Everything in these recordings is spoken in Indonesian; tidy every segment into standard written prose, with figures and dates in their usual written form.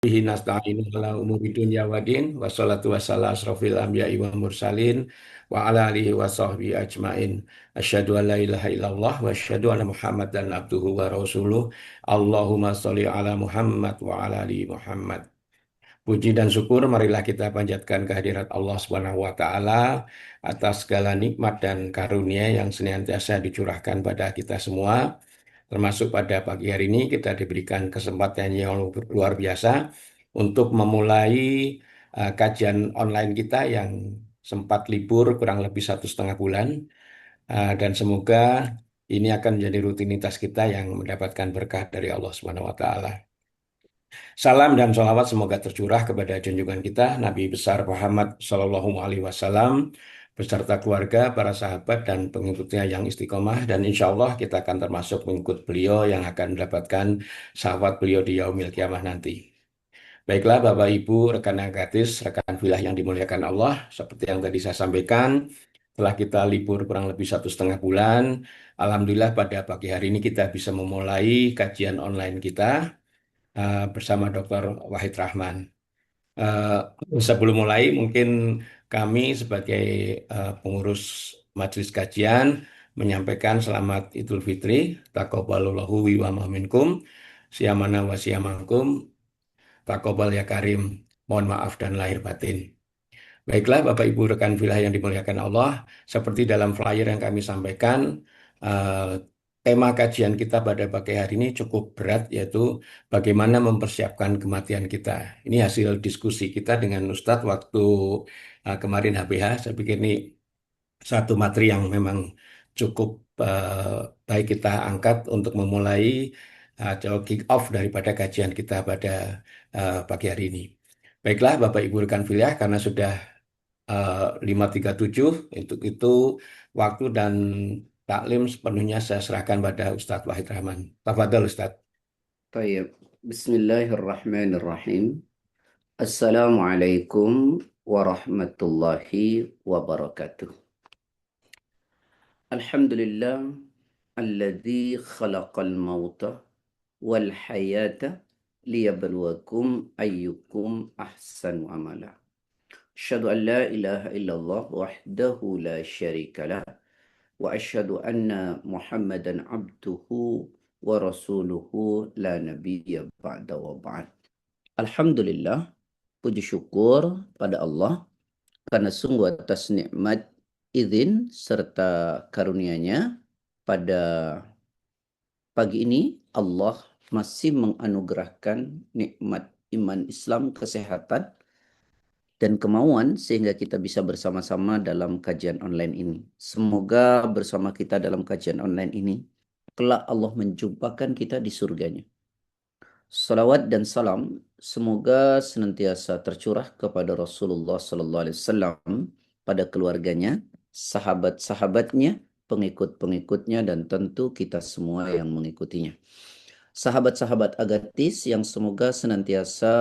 Bihi nasta'inu ala umuri dunya wa din wa salatu wa salam asrofil anbiya'i wa mursalin wa ala alihi wa sahbihi ajmain asyhadu an la ilaha illallah wa asyhadu anna muhammadan abduhu wa rasuluh. Allahumma sholli ala Muhammad wa ala ali Muhammad. Puji dan syukur marilah kita panjatkan kehadirat Allah Subhanahu wa taala atas segala nikmat dan karunia yang senantiasa dicurahkan pada kita semua. Termasuk pada pagi hari ini kita diberikan kesempatan yang luar biasa untuk memulai kajian online kita yang sempat libur kurang lebih 1,5 bulan. Dan semoga ini akan menjadi rutinitas kita yang mendapatkan berkah dari Allah Subhanahu wa taala. Salam dan sholawat semoga tercurah kepada junjungan kita Nabi besar Muhammad Shallallahu Alaihi Wasallam beserta keluarga, para sahabat dan pengikutnya yang istiqomah, dan insya Allah kita akan termasuk pengikut beliau yang akan mendapatkan sahabat beliau di yaumil kiamah nanti. Baiklah Bapak Ibu, rekan agatis, rekan filah yang dimuliakan Allah, seperti yang tadi saya sampaikan, setelah kita libur kurang lebih 1,5 bulan, Alhamdulillah pada pagi hari ini kita bisa memulai kajian online kita bersama Dr. Wahid Rahman. Sebelum mulai, mungkin kami sebagai pengurus majelis kajian menyampaikan selamat Idul Fitri, taqabbalallahu wa minkum, siyamana wa siyamakum, taqabbal ya karim. Mohon maaf dan lahir batin. Baiklah, Bapak Ibu rekan filah yang dimuliakan Allah, seperti dalam flyer yang kami sampaikan, eh, tema kajian kita pada pagi hari ini cukup berat, yaitu bagaimana mempersiapkan kematian kita. Ini hasil diskusi kita dengan Ustadz waktu kemarin HBH. Saya pikir ini satu materi yang memang cukup baik kita angkat untuk memulai atau kick off daripada kajian kita pada pagi hari ini. Baiklah, Bapak Ibu rekan filah, karena sudah 5.37. Untuk itu waktu dan taklim sepenuhnya saya serahkan pada Ustadz Wahid Rahman. Tafadhol Ustadz. طيب بسم الله الرحمن الرحيم السلام عليكم ورحمة الله وبركاته الحمد لله الذي خلق الموت والحياة ليبلوكم أيكم أحسن عملا أشهد أن لا إله إلا الله وحده لا شريك له وأشهد أن محمدا عبده ورسوله لا نبي بعد وبعد. Alhamdulillah, puji syukur pada Allah karena sungguh atas nikmat, izin serta karunia-Nya pada pagi ini Allah masih menganugerahkan nikmat iman Islam, kesehatan dan kemauan sehingga kita bisa bersama-sama dalam kajian online ini. Semoga bersama kita dalam kajian online ini kelak Allah menjumpakan kita di surganya. Salawat dan salam semoga senantiasa tercurah kepada Rasulullah Sallallahu Alaihi Wasallam, pada keluarganya, sahabat-sahabatnya, pengikut-pengikutnya, dan tentu kita semua yang mengikutinya. Sahabat-sahabat agatis yang semoga senantiasa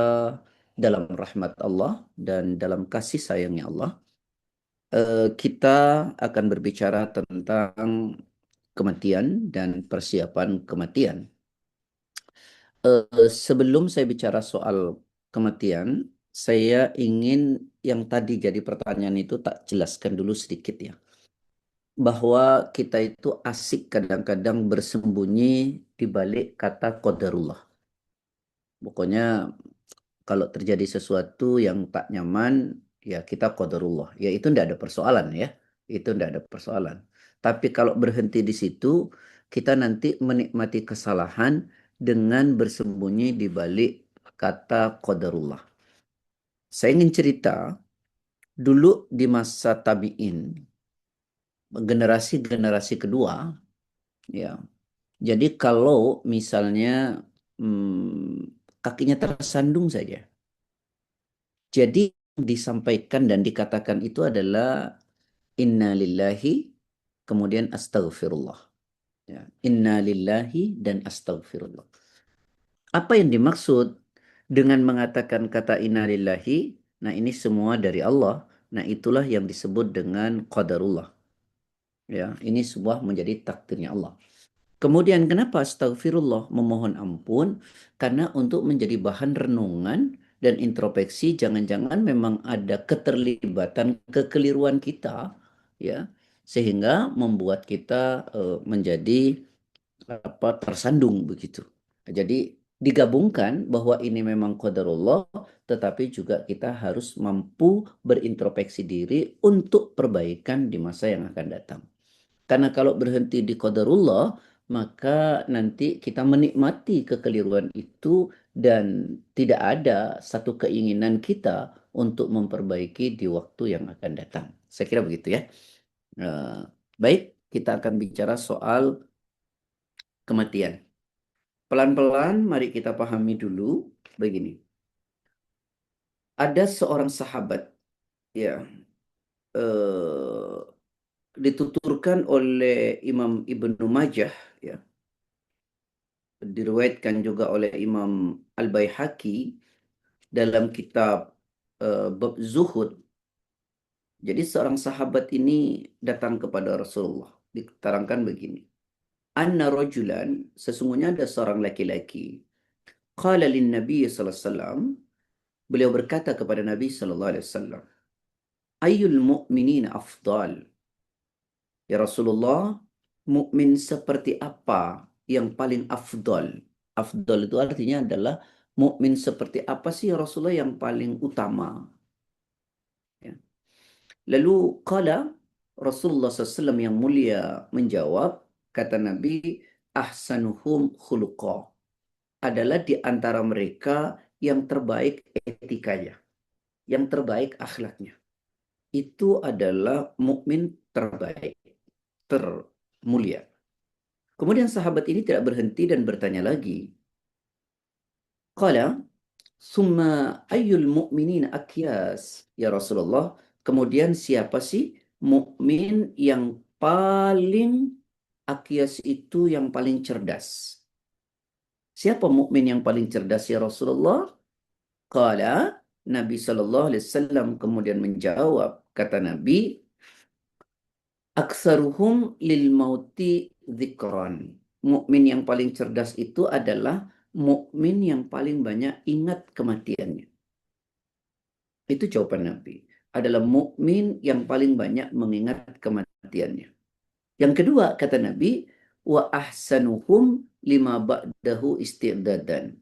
dalam rahmat Allah dan dalam kasih sayangnya Allah. Kita akan berbicara tentang kematian dan persiapan kematian. Sebelum saya bicara soal kematian, saya ingin yang tadi jadi pertanyaan itu tak jelaskan dulu sedikit ya. Bahwa kita itu asik kadang-kadang bersembunyi di balik kata qadarullah. Pokoknya kalau terjadi sesuatu yang tak nyaman, ya kita qadarullah. Ya itu tidak ada persoalan ya. Itu tidak ada persoalan. Tapi kalau berhenti di situ, kita nanti menikmati kesalahan dengan bersembunyi di balik kata qadarullah. Saya ingin cerita dulu di masa tabi'in, generasi-generasi kedua, ya. Jadi kalau misalnya kakinya tersandung saja, jadi disampaikan dan dikatakan itu adalah inna lillahi kemudian astaghfirullah. Ya. Inna lillahi dan astaghfirullah. Apa yang dimaksud dengan mengatakan kata inna lillahi? Nah ini semua dari Allah. Nah itulah yang disebut dengan qadarullah. Ya, ini sebuah menjadi takdirnya Allah. Kemudian kenapa astagfirullah, memohon ampun? Karena untuk menjadi bahan renungan dan introspeksi, jangan-jangan memang ada keterlibatan kekeliruan kita, ya, sehingga membuat kita menjadi tersandung begitu. Jadi digabungkan bahwa ini memang qadarullah, tetapi juga kita harus mampu berintrospeksi diri untuk perbaikan di masa yang akan datang. Karena kalau berhenti di qadarullah, maka nanti kita menikmati kekeliruan itu dan tidak ada satu keinginan kita untuk memperbaiki di waktu yang akan datang. Saya kira begitu ya. Eh, Baik, kita akan bicara soal kematian. Pelan-pelan mari kita pahami dulu begini. Ada seorang sahabat ya, eh, dituturkan oleh Imam Ibnu Majah ya, diriwayatkan juga oleh Imam Al-Baihaqi dalam kitab bab Zuhud. Jadi seorang sahabat ini datang kepada Rasulullah. Diterangkan begini. Anna rajulan, sesungguhnya ada seorang laki-laki. Qala lin Nabi sallallahu alaihi wasallam, beliau berkata kepada Nabi sallallahu alaihi wasallam, Ayyul mu'minin afdal. Ya Rasulullah, mukmin seperti apa yang paling afdal? Afdal itu artinya adalah mukmin seperti apa sih ya Rasulullah yang paling utama? Ya. Lalu kala Rasulullah SAW yang mulia menjawab, kata Nabi, ahsanuhum khuluqa, adalah di antara mereka yang terbaik etikanya, yang terbaik akhlaknya. Itu adalah mukmin terbaik, termulia. Kemudian sahabat ini tidak berhenti dan bertanya lagi. Qala, summa ayyul mu'minin akyas, ya Rasulullah. Kemudian siapa sih mukmin yang paling akyas itu yang paling cerdas? Siapa mukmin yang paling cerdas ya Rasulullah? Qala, Nabi sallallahu alaihi wasallam kemudian menjawab, kata Nabi, aktsaruhum lil mauti dzikran. Mukmin yang paling cerdas itu adalah mukmin yang paling banyak ingat kematiannya. Itu jawaban Nabi. Adalah mukmin yang paling banyak mengingat kematiannya. Yang kedua kata Nabi, wa ahsanuhum lima ba'dahu isti'dadan.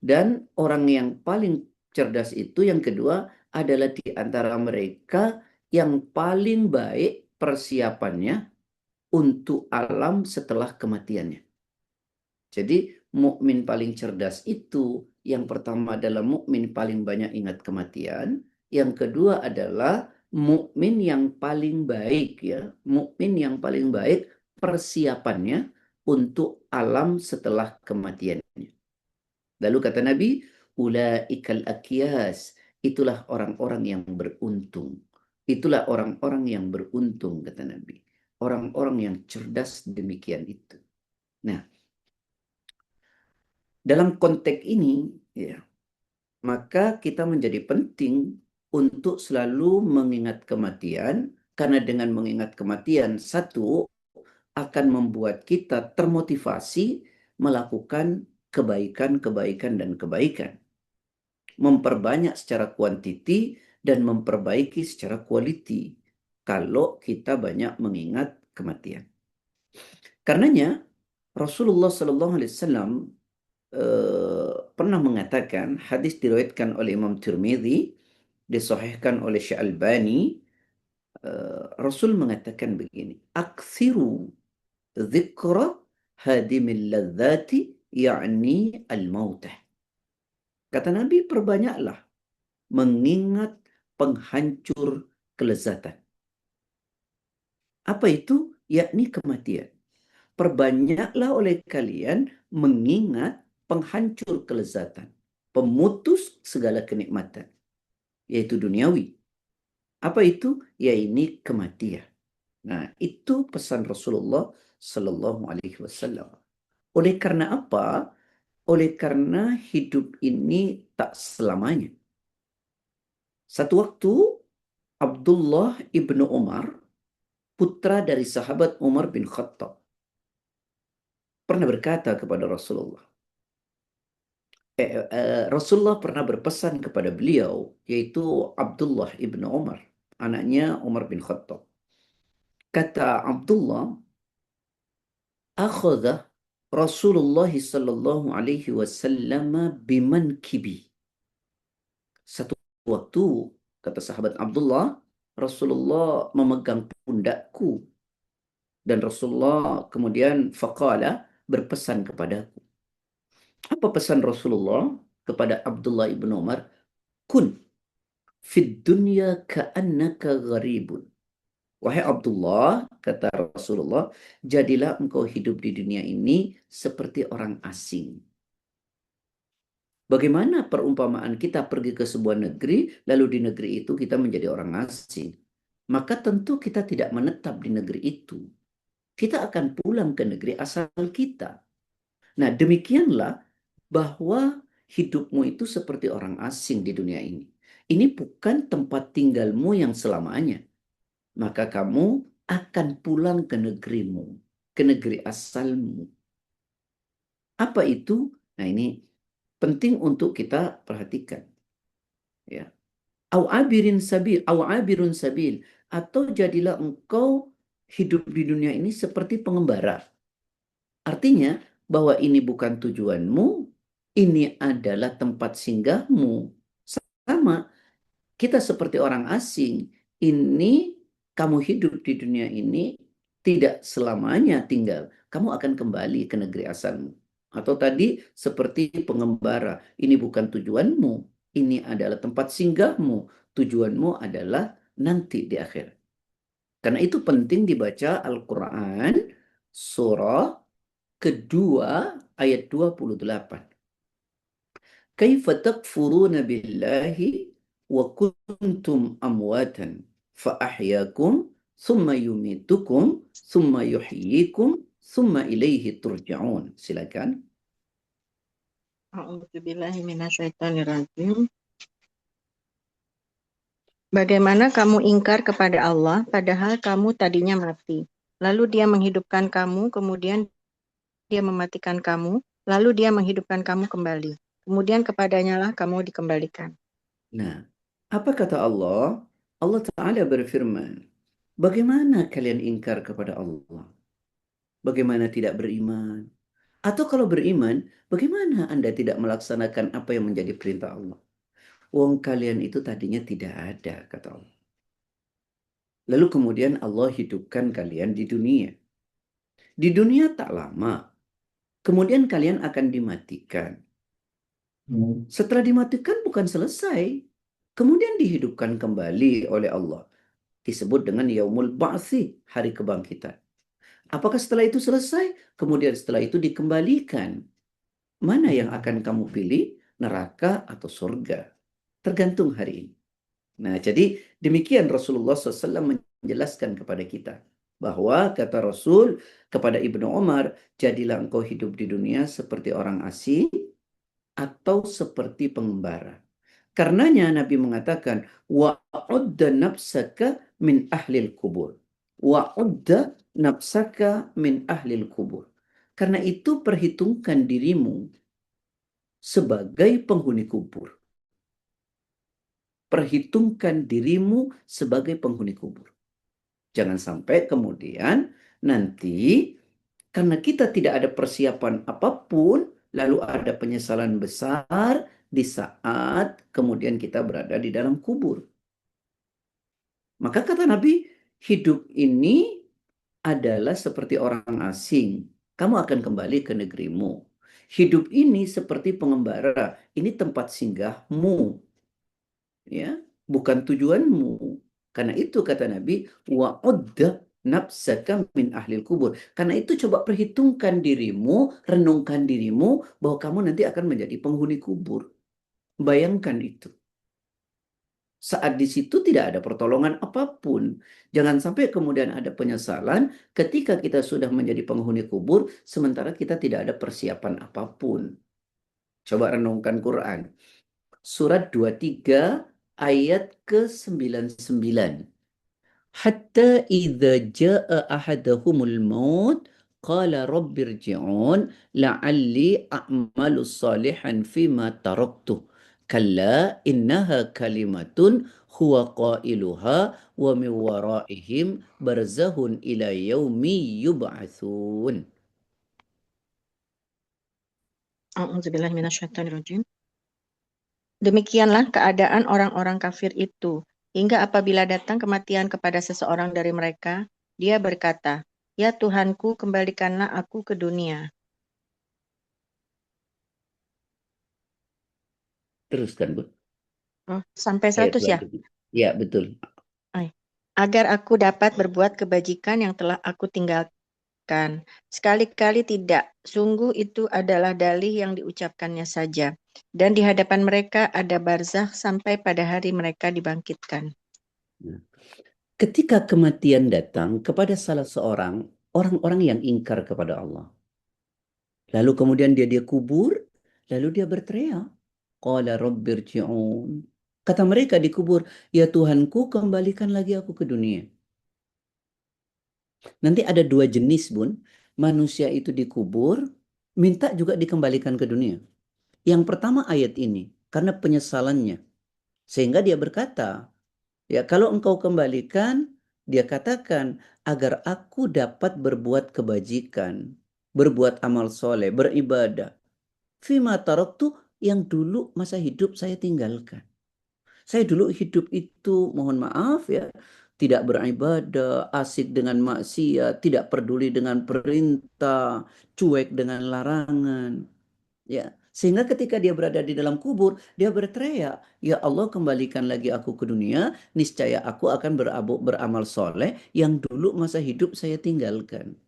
Dan orang yang paling cerdas itu yang kedua adalah di antara mereka yang paling baik persiapannya untuk alam setelah kematiannya. Jadi mukmin paling cerdas itu yang pertama adalah mukmin paling banyak ingat kematian, yang kedua adalah mukmin yang paling baik ya, mukmin yang paling baik persiapannya untuk alam setelah kematiannya. Lalu kata Nabi, ulaikal akyas, itulah orang-orang yang beruntung. Itulah orang-orang yang beruntung kata Nabi. Orang-orang yang cerdas demikian itu. Nah, dalam konteks ini, ya, maka kita menjadi penting untuk selalu mengingat kematian, karena dengan mengingat kematian, satu, akan membuat kita termotivasi melakukan kebaikan-kebaikan dan kebaikan. Memperbanyak secara kuantiti dan memperbaiki secara quality kalau kita banyak mengingat kematian. Karenanya Rasulullah Sallallahu Alaihi Wasallam pernah mengatakan, hadis diriwayatkan oleh Imam Tirmidzi, disahihkan oleh Syekh Albani, Rasul mengatakan begini, aksiru dzikra hadimil ladzati ya'ni al-mautah. Kata Nabi, perbanyaklah mengingat penghancur kelezatan. Apa itu? Yakni kematian. Perbanyaklah oleh kalian mengingat penghancur kelezatan, pemutus segala kenikmatan, yaitu duniawi. Apa itu? Yaitu kematian. Nah, itu pesan Rasulullah Sallallahu Alaihi Wasallam. Oleh karena apa? Oleh karena hidup ini tak selamanya. Satu waktu Abdullah ibnu Umar, putra dari sahabat Umar bin Khattab, pernah berkata kepada Rasulullah. Rasulullah pernah berpesan kepada beliau, yaitu Abdullah ibnu Umar, anaknya Umar bin Khattab. Kata Abdullah, akhadha Rasulullah sallallahu alaihi wasallam bimankibi. Satu waktu, kata sahabat Abdullah, Rasulullah memegang pundakku dan Rasulullah kemudian faqala berpesan kepadaku. Apa pesan Rasulullah kepada Abdullah ibnu Umar? Kun fid dunya ka'annaka gharibun. Wahai Abdullah, kata Rasulullah, jadilah engkau hidup di dunia ini seperti orang asing. Bagaimana perumpamaan kita pergi ke sebuah negeri, lalu di negeri itu kita menjadi orang asing? Maka tentu kita tidak menetap di negeri itu. Kita akan pulang ke negeri asal kita. Nah, demikianlah bahwa hidupmu itu seperti orang asing di dunia ini. Ini bukan tempat tinggalmu yang selamanya. Maka kamu akan pulang ke negerimu, ke negeri asalmu. Apa itu? Nah, ini penting untuk kita perhatikan. Ya. Au abirun sabil, atau jadilah engkau hidup di dunia ini seperti pengembara. Artinya bahwa ini bukan tujuanmu, ini adalah tempat singgahmu. Sama, kita seperti orang asing. Ini kamu hidup di dunia ini tidak selamanya tinggal. Kamu akan kembali ke negeri asalmu. Atau tadi seperti pengembara. Ini bukan tujuanmu. Ini adalah tempat singgahmu. Tujuanmu adalah nanti di akhir. Karena itu penting dibaca Al-Quran surah kedua ayat 28. Kaifa takfuruna billahi wa kuntum amwatan fa ahyakum thumma yumitukum thumma yuhyikum thumma ilaihi turja'un. Silakan. A'udzubillahi minasyaitonirrajim. Bagaimana kamu ingkar kepada Allah padahal kamu tadinya mati. Lalu dia menghidupkan kamu, kemudian dia mematikan kamu, lalu dia menghidupkan kamu kembali. Kemudian kepadanya lah kamu dikembalikan. Nah, apa kata Allah? Allah Ta'ala berfirman, bagaimana kalian ingkar kepada Allah? Bagaimana tidak beriman? Atau kalau beriman, bagaimana Anda tidak melaksanakan apa yang menjadi perintah Allah? Wong kalian itu tadinya tidak ada, kata Allah. Lalu kemudian Allah hidupkan kalian di dunia. Di dunia tak lama. Kemudian kalian akan dimatikan. Setelah dimatikan bukan selesai. Kemudian dihidupkan kembali oleh Allah. Disebut dengan Yaumul Ba'thi, hari kebangkitan. Apakah setelah itu selesai? Kemudian setelah itu dikembalikan. Mana yang akan kamu pilih? Neraka atau surga? Tergantung hari ini. Nah, jadi demikian Rasulullah SAW menjelaskan kepada kita. Bahwa kata Rasul kepada Ibnu Umar, jadilah engkau hidup di dunia seperti orang asing atau seperti pengembara. Karenanya Nabi mengatakan, wa'udda nafsaka min ahlil kubur. Wa'udda nafsaka min ahlil kubur. Karena itu perhitungkan dirimu sebagai penghuni kubur. Perhitungkan dirimu sebagai penghuni kubur. Jangan sampai kemudian nanti karena kita tidak ada persiapan apapun, lalu ada penyesalan besar di saat kemudian kita berada di dalam kubur. Maka kata Nabi, hidup ini adalah seperti orang asing. Kamu akan kembali ke negerimu. Hidup ini seperti pengembara. Ini tempat singgahmu. Ya, bukan tujuanmu. Karena itu kata Nabi, wa'udda nafsaka min ahlil kubur. Karena itu coba perhitungkan dirimu, renungkan dirimu bahwa kamu nanti akan menjadi penghuni kubur. Bayangkan itu. Saat di situ tidak ada pertolongan apapun. Jangan sampai kemudian ada penyesalan ketika kita sudah menjadi penghuni kubur, sementara kita tidak ada persiapan apapun. Coba renungkan Quran. Surat 23 ayat ke-99. Hatta idza jaa ahadahumul maut qala rabbirji'un la'alli a'malu salihan fima taraktu. Kalla innaha kalimatun huwa qailuha wa min waraihim barzahun ila yaumi yub'atsun. A'udzubillahi minasyaitonirrajim. Demikianlah keadaan orang-orang kafir itu, hingga apabila datang kematian kepada seseorang dari mereka, dia berkata, "Ya Tuhanku, kembalikanlah aku ke dunia." Teruskan, Bu. Oh, sampai Ayat 100 ya? selanjutnya. Ya, betul. Ay. Agar aku dapat berbuat kebajikan yang telah aku tinggalkan. Sekali-kali tidak, sungguh itu adalah dalih yang diucapkannya saja. Dan di hadapan mereka ada barzakh sampai pada hari mereka dibangkitkan. Nah, ketika kematian datang kepada salah seorang orang-orang yang ingkar kepada Allah, lalu kemudian dia kubur, lalu dia berteriak, qala rabbirji'un. Kata mereka di kubur, ya Tuhanku, kembalikan lagi aku ke dunia. Nanti ada dua jenis, Bun. Manusia itu dikubur, minta juga dikembalikan ke dunia. Yang pertama ayat ini, karena penyesalannya. Sehingga dia berkata, ya kalau engkau kembalikan, dia katakan, agar aku dapat berbuat kebajikan, berbuat amal soleh, beribadah. Fima taraktu yang dulu masa hidup saya tinggalkan. Saya dulu hidup itu, mohon maaf ya, tidak beribadah, asik dengan maksiat, tidak peduli dengan perintah, cuek dengan larangan. Ya, sehingga ketika dia berada di dalam kubur, dia berteriak, "Ya Allah, kembalikan lagi aku ke dunia, niscaya aku akan beramal soleh yang dulu masa hidup saya tinggalkan."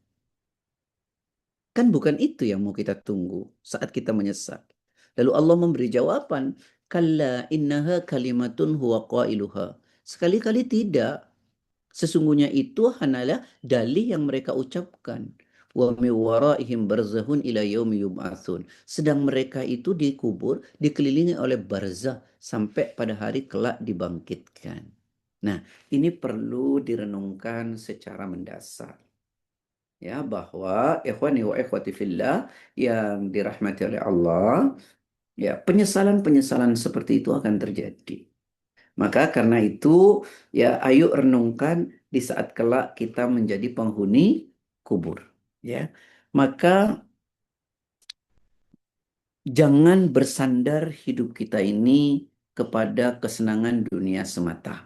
Kan bukan itu yang mau kita tunggu saat kita menyesal. Lalu Allah memberi jawaban, "Kalla innaha kalimatun huwa qailuha." Sekali-kali tidak. Sesungguhnya itu hanyalah dalih yang mereka ucapkan. Wa min waraihim barzahun ila yaumi yub'atsun. Sedang mereka itu dikubur, dikelilingi oleh barzah sampai pada hari kelak dibangkitkan. Nah, ini perlu direnungkan secara mendasar. Ya, bahwa ikhwani wa ikhwati fillah yang dirahmati oleh Allah, ya, penyesalan-penyesalan seperti itu akan terjadi. Maka karena itu, ya, ayo renungkan di saat kelak kita menjadi penghuni kubur, ya. Maka jangan bersandar hidup kita ini kepada kesenangan dunia semata,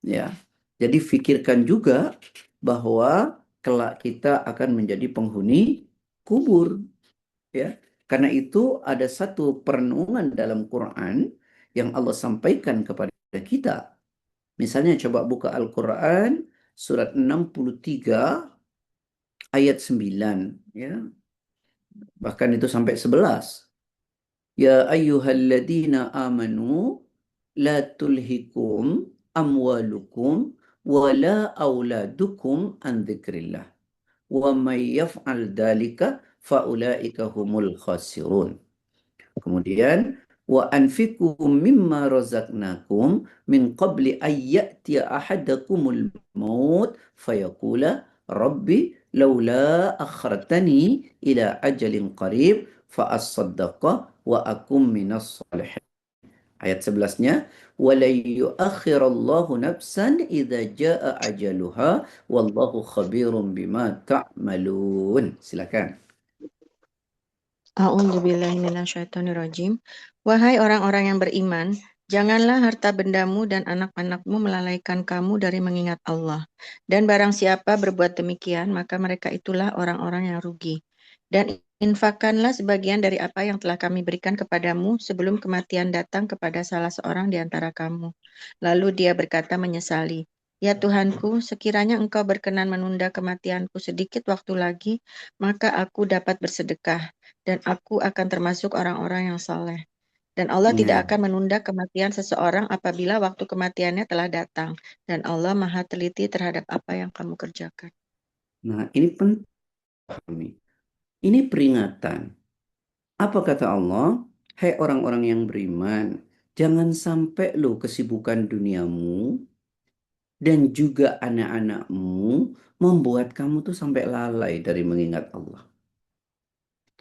ya. Jadi pikirkan juga bahwa kelak kita akan menjadi penghuni kubur, ya. Karena itu ada satu perenungan dalam Quran yang Allah sampaikan kepada kita. Misalnya coba buka Al-Quran surat 63 ayat 9, ya. Bahkan itu sampai 11. Ya ayyuhalladzina amanu la tulhikum amwalukum wala auladukum an dzikrillah wa may yaf'al dzalika faulaika humul khasirun. Kemudian wa anfiqu mimma razaqnakum min qabli an ya'tiya ahadakumul maut fayaqula rabbi laula akhartani ila ajalin qarib fa asaddaqa wa akum minas salihin. Ayat 11-nya wala yuakhirallahu nafsan idza jaa ajaluha wallahu khabirum bima ta'malun. Silakan. A'udzubillahiminasyaitonirrajim. Wahai orang-orang yang beriman, janganlah harta bendamu dan anak-anakmu melalaikan kamu dari mengingat Allah. Dan barang siapa berbuat demikian, maka mereka itulah orang-orang yang rugi. Dan infakkanlah sebagian dari apa yang telah kami berikan kepadamu sebelum kematian datang kepada salah seorang di antara kamu. Lalu dia berkata menyesali, "Ya Tuhanku, sekiranya Engkau berkenan menunda kematianku sedikit waktu lagi, maka aku dapat bersedekah dan aku akan termasuk orang-orang yang saleh." Dan Allah tidak Nah, akan menunda kematian seseorang apabila waktu kematiannya telah datang. Dan Allah Maha Teliti terhadap apa yang kamu kerjakan. nah, ini penting. Ini peringatan. Apa kata Allah? Hai orang-orang yang beriman, jangan sampai lo kesibukan duniamu dan juga anak-anakmu membuat kamu tuh sampai lalai dari mengingat Allah.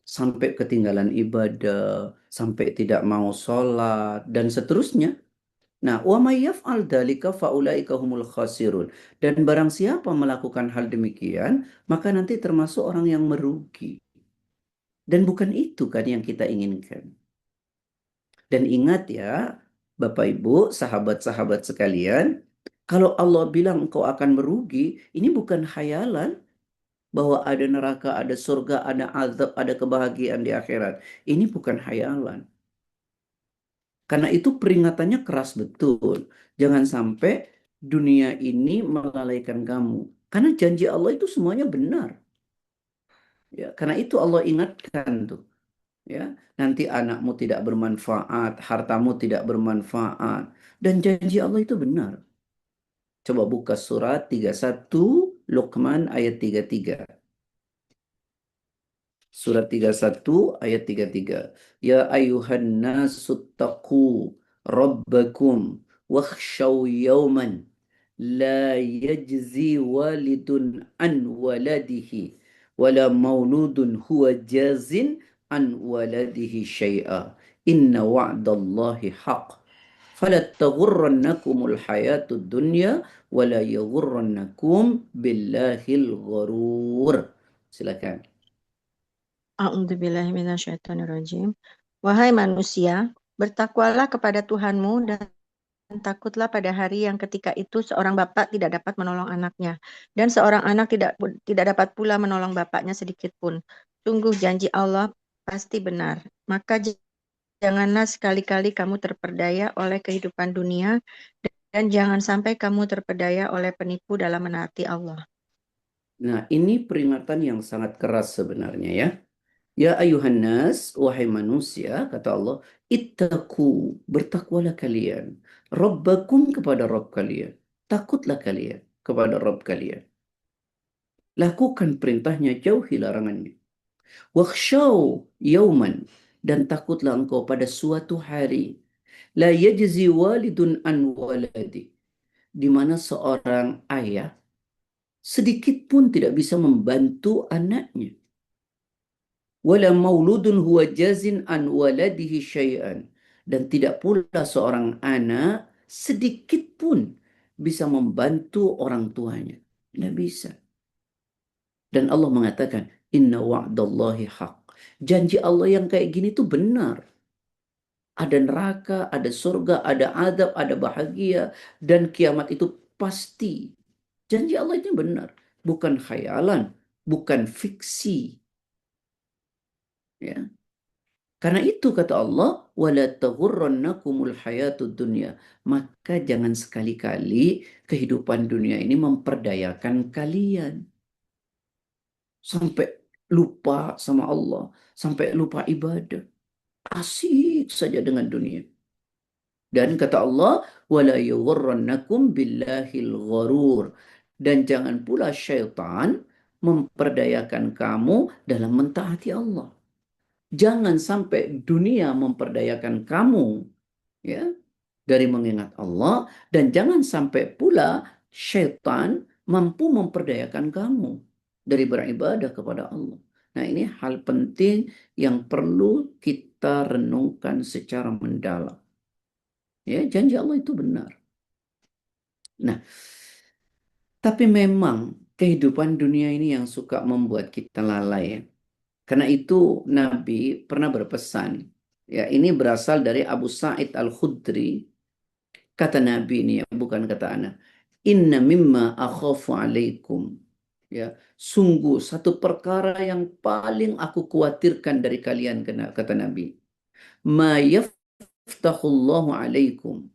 Sampai ketinggalan ibadah, sampai tidak mau sholat, dan seterusnya. Nah, wa may yaf'al dzalika faulaika humul khasirun. Dan barang siapa melakukan hal demikian, maka nanti termasuk orang yang merugi. Dan bukan itu kan yang kita inginkan. Dan ingat ya, Bapak Ibu, sahabat-sahabat sekalian, kalau Allah bilang engkau akan merugi, ini bukan khayalan bahwa ada neraka, ada surga, ada azab, ada kebahagiaan di akhirat. Ini bukan khayalan. Karena itu peringatannya keras betul. Jangan sampai dunia ini melalaikan kamu. Karena janji Allah itu semuanya benar. Ya, karena itu Allah ingatkan tuh. Ya, nanti anakmu tidak bermanfaat, hartamu tidak bermanfaat. Dan janji Allah itu benar. Coba buka surat 31 Luqman ayat 33. Surat 31 ayat 33. Ya ayuhan nasuttaqu rabbakum wakhshaw yawman la yajzi walidun an waladihi wala mauludun huwa jazin an waladihi syai'a. Inna wa'dallahi haq. فلا تغرنكم الحياة الدنيا ولا يغرنكم بالله الغرور. Silakan. A'udzubillahi minasyaitonirrajim. Wahai manusia, bertakwalah kepada Tuhanmu dan takutlah pada hari yang ketika itu seorang bapak tidak dapat menolong anaknya dan seorang anak tidak dapat pula menolong bapaknya sedikit pun. Sungguh janji Allah pasti benar. Maka janganlah sekali-kali kamu terperdaya oleh kehidupan dunia dan jangan sampai kamu terpedaya oleh penipu dalam menaati Allah. Nah, ini peringatan yang sangat keras sebenarnya ya. Ya ayuhan nas, wahai manusia, kata Allah, ittaqu, bertakwalah kalian. Rabbakum kepada Rabb kalian. Takutlah kalian kepada Rabb kalian. Lakukan perintahnya, jauhi larangannya. Wakhshaw yauman, dan takutlah engkau pada suatu hari. La yajzi walidun an waladi, di mana seorang ayah sedikit pun tidak bisa membantu anaknya. Wala mauludun huwa jazin an waladihi syai'an, dan tidak pula seorang anak sedikit pun bisa membantu orang tuanya. Tidak bisa. Dan Allah mengatakan, inna wa'dallahi haq. Janji Allah yang kayak gini tuh benar. Ada neraka, ada surga, ada azab, ada bahagia, dan kiamat itu pasti. Janji Allah itu benar, bukan khayalan, bukan fiksi. Ya. Karena itu kata Allah, wala taghurrannakumul hayatud dunya. Maka jangan sekali-kali kehidupan dunia ini memperdayakan kalian. Sampai lupa sama Allah, sampai lupa ibadah. Asik saja dengan dunia. Dan kata Allah, wala yughurrannakum billahil gharur. Dan jangan pula syaitan memperdayakan kamu dalam mentaati Allah. Jangan sampai dunia memperdayakan kamu ya dari mengingat Allah, dan jangan sampai pula syaitan mampu memperdayakan kamu dari beribadah kepada Allah. Nah, ini hal penting yang perlu kita renungkan secara mendalam. Ya, janji Allah itu benar. Nah, tapi memang kehidupan dunia ini yang suka membuat kita lalai ya. Karena itu Nabi pernah berpesan. Ya, ini berasal dari Abu Sa'id Al-Khudri. Kata Nabi ini ya, bukan kata ana. Inna mimma akhafu alaikum. Ya, sungguh satu perkara yang paling aku khawatirkan dari kalian, kata Nabi. Ma yaftahullahu alaikum,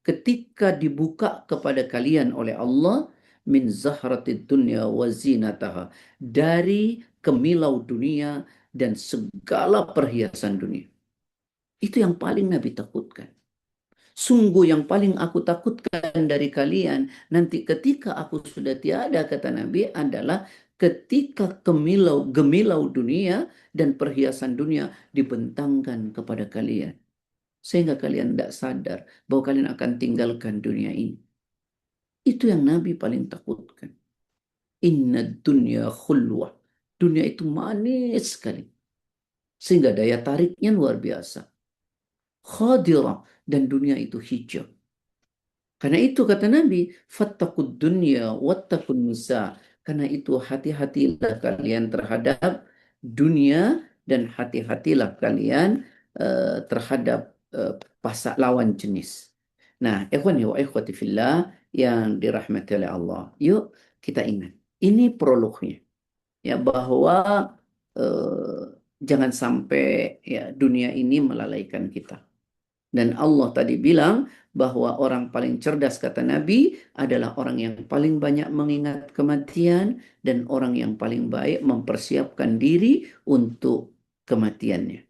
ketika dibuka kepada kalian oleh Allah, min zahratid dunya wa zinataha, dari kemilau dunia dan segala perhiasan dunia. Itu yang paling Nabi takutkan. Sungguh yang paling aku takutkan dari kalian nanti ketika aku sudah tiada, kata Nabi, adalah ketika gemilau dunia dan perhiasan dunia dibentangkan kepada kalian. Sehingga kalian tidak sadar bahwa kalian akan tinggalkan dunia ini. Itu yang Nabi paling takutkan. Inna dunya khulwah. Dunia itu manis sekali. Sehingga daya tariknya luar biasa. Khadirah. Dan dunia itu hijau. Karena itu kata Nabi, fattaqud dunya wattaqun nisa. Karena itu hati-hatilah kalian terhadap dunia dan hati-hatilah kalian terhadap pasak lawan jenis. Nah, ikhwani wa ikhwati fillah yang dirahmati oleh Allah. Yuk kita ingat, ini prolognya ya, bahwa eh, jangan sampai ya dunia ini melalaikan kita. Dan Allah tadi bilang bahwa orang paling cerdas, kata Nabi, adalah orang yang paling banyak mengingat kematian dan orang yang paling baik mempersiapkan diri untuk kematiannya.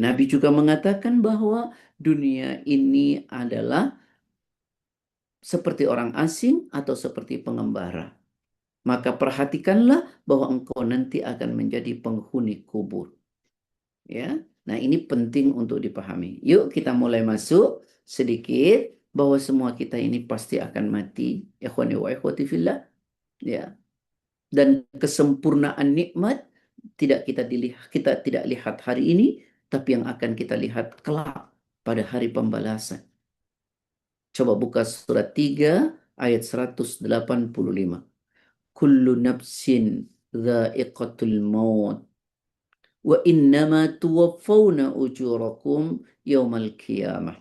Nabi juga mengatakan bahwa dunia ini adalah seperti orang asing atau seperti pengembara. Maka perhatikanlah bahwa engkau nanti akan menjadi penghuni kubur. Ya, nah ini penting untuk dipahami. Yuk kita mulai masuk sedikit bahwa semua kita ini pasti akan mati. Ikhwani wa ikhwati fillah. Ya, dan kesempurnaan nikmat kita tidak lihat hari ini, tapi yang akan kita lihat kelak pada hari pembalasan. Coba buka surat 3 ayat 185. Kullu nafsin dha'iqatul maut wa innama tuwaffawna ujurakum yawmal qiyamah.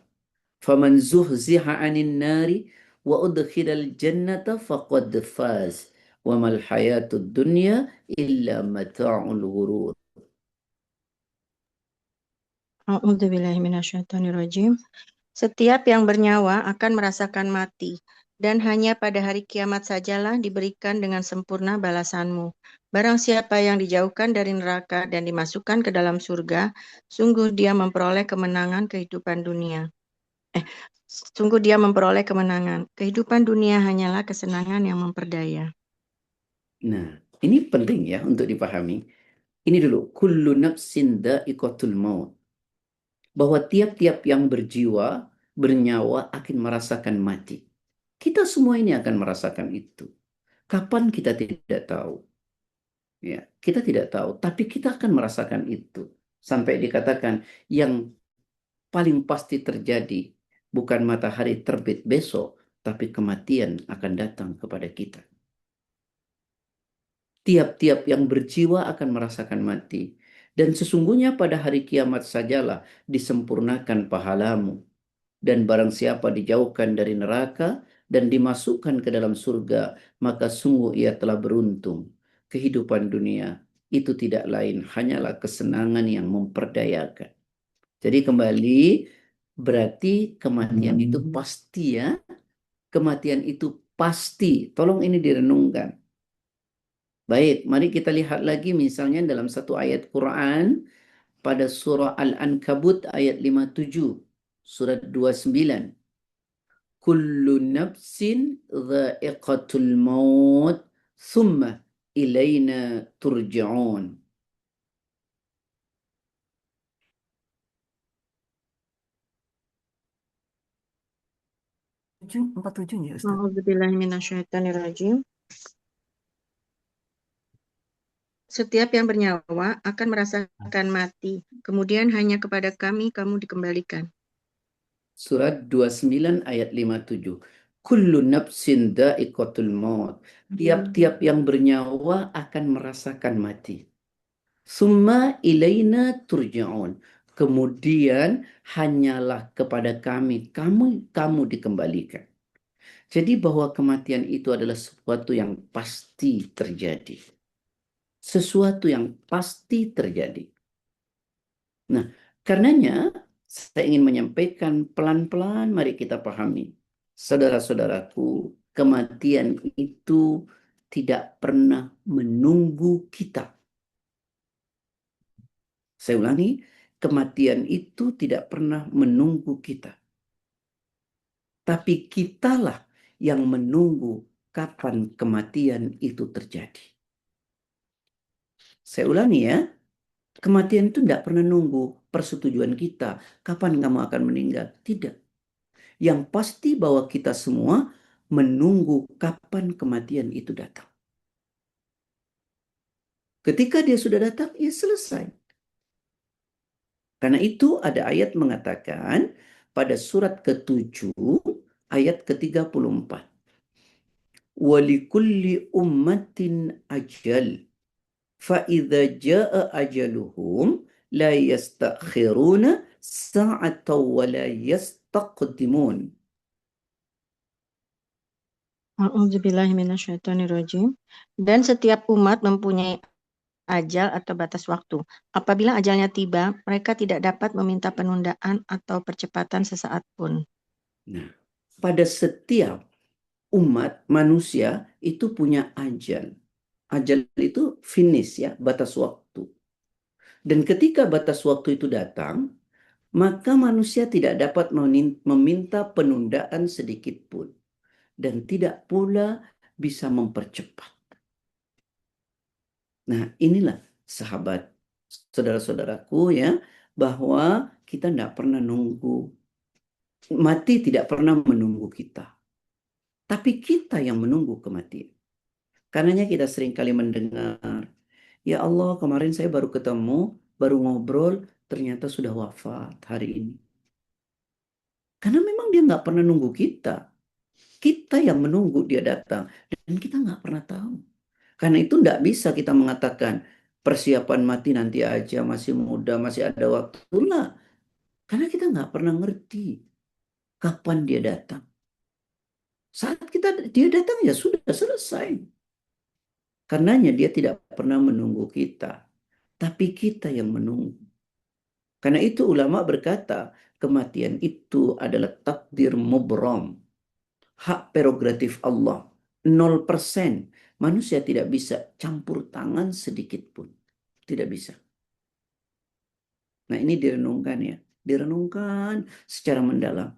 Faman zuhziha 'anil nari wa udkhilal jannata faqad faz. Wa mal hayatud dunya illa mata'ul ghurur. A'udzubillahi minasyaitonirrajim. Setiap yang bernyawa akan merasakan mati, dan hanya pada hari kiamat sajalah diberikan dengan sempurna balasanmu. Barang siapa yang dijauhkan dari neraka dan dimasukkan ke dalam surga, sungguh dia memperoleh kemenangan kehidupan dunia. Sungguh dia memperoleh kemenangan. Kehidupan dunia hanyalah kesenangan yang memperdaya. Nah, ini penting ya untuk dipahami. Ini dulu, kullu nafsin dha'iqatul maut. Bahwa tiap-tiap yang berjiwa, bernyawa akan merasakan mati. Kita semua ini akan merasakan itu. Kapan kita tidak tahu. Ya, kita tidak tahu, tapi kita akan merasakan itu. Sampai dikatakan yang paling pasti terjadi bukan matahari terbit besok, tapi kematian akan datang kepada kita. Tiap-tiap yang berjiwa akan merasakan mati. Dan sesungguhnya pada hari kiamat sajalah disempurnakan pahalamu. Dan barang siapa dijauhkan dari neraka dan dimasukkan ke dalam surga, maka sungguh ia telah beruntung. Kehidupan dunia itu tidak lain hanyalah kesenangan yang memperdayakan. Jadi kembali, berarti kematian itu pasti ya. Kematian itu pasti. Tolong ini direnungkan. Baik, mari kita lihat lagi misalnya dalam satu ayat Quran pada surah Al-Ankabut ayat 57, surat 29. Kullu nafsin dha'iqatul maut thumma ilaina turja'un. Empat tujuh ya Ustaz? A'udzubillahi minasyaitonirrajim. Setiap yang bernyawa akan merasakan mati, kemudian hanya kepada kami kamu dikembalikan. Surat 29 ayat 57. Kullu nafsin dha'iqatul maut. Tiap-tiap yang bernyawa akan merasakan mati. Summa ilaina turja'un. Kemudian hanyalah kepada kami kamu dikembalikan. Jadi bahwa kematian itu adalah sesuatu yang pasti terjadi. Sesuatu yang pasti terjadi. Nah, karenanya saya ingin menyampaikan pelan-pelan mari kita pahami. Saudara-saudaraku, kematian itu tidak pernah menunggu kita. Saya ulangi, kematian itu tidak pernah menunggu kita. Tapi kitalah yang menunggu kapan kematian itu terjadi. Saya ulangi ya, kematian itu tidak pernah nunggu persetujuan kita. Kapan kamu akan meninggal? Tidak. Yang pasti bahwa kita semua menunggu kapan kematian itu datang. Ketika dia sudah datang, ya selesai. Karena itu ada ayat mengatakan pada surat ke-7 ayat ke-34. Walikulli ummatin ajal. فَإِذَا جَاءَ أَجَلُهُمْ لَا يَسْتَأْخِرُونَ سَاعَةً وَلَا يَسْتَقْدِمُونَ. A'udzubillahiminasyaitonirrajim. Dan setiap umat mempunyai ajal atau batas waktu. Apabila ajalnya tiba, mereka tidak dapat meminta penundaan atau percepatan sesaat pun. Nah, pada setiap umat manusia itu punya ajal. Ajal itu finish ya, batas waktu. Dan ketika batas waktu itu datang, maka manusia tidak dapat meminta penundaan sedikit pun. Dan tidak pula bisa mempercepat. Nah, inilah sahabat, saudara-saudaraku ya, bahwa kita tidak pernah nunggu. Mati tidak pernah menunggu kita. Tapi kita yang menunggu kematian. Karenanya kita sering kali mendengar, ya Allah kemarin saya baru ketemu, baru ngobrol, ternyata sudah wafat hari ini. Karena memang dia nggak pernah nunggu kita. Kita yang menunggu dia datang. Dan kita nggak pernah tahu. Karena itu nggak bisa kita mengatakan, persiapan mati nanti aja, masih muda, masih ada waktu. Lah. Karena kita nggak pernah ngerti kapan dia datang. Saat dia datang ya sudah selesai. Karenanya dia tidak pernah menunggu kita. Tapi kita yang menunggu. Karena itu ulama berkata, kematian itu adalah takdir mubram. Hak prerogatif Allah. 0%. Manusia tidak bisa campur tangan sedikit pun. Tidak bisa. Nah ini direnungkan ya. Direnungkan secara mendalam.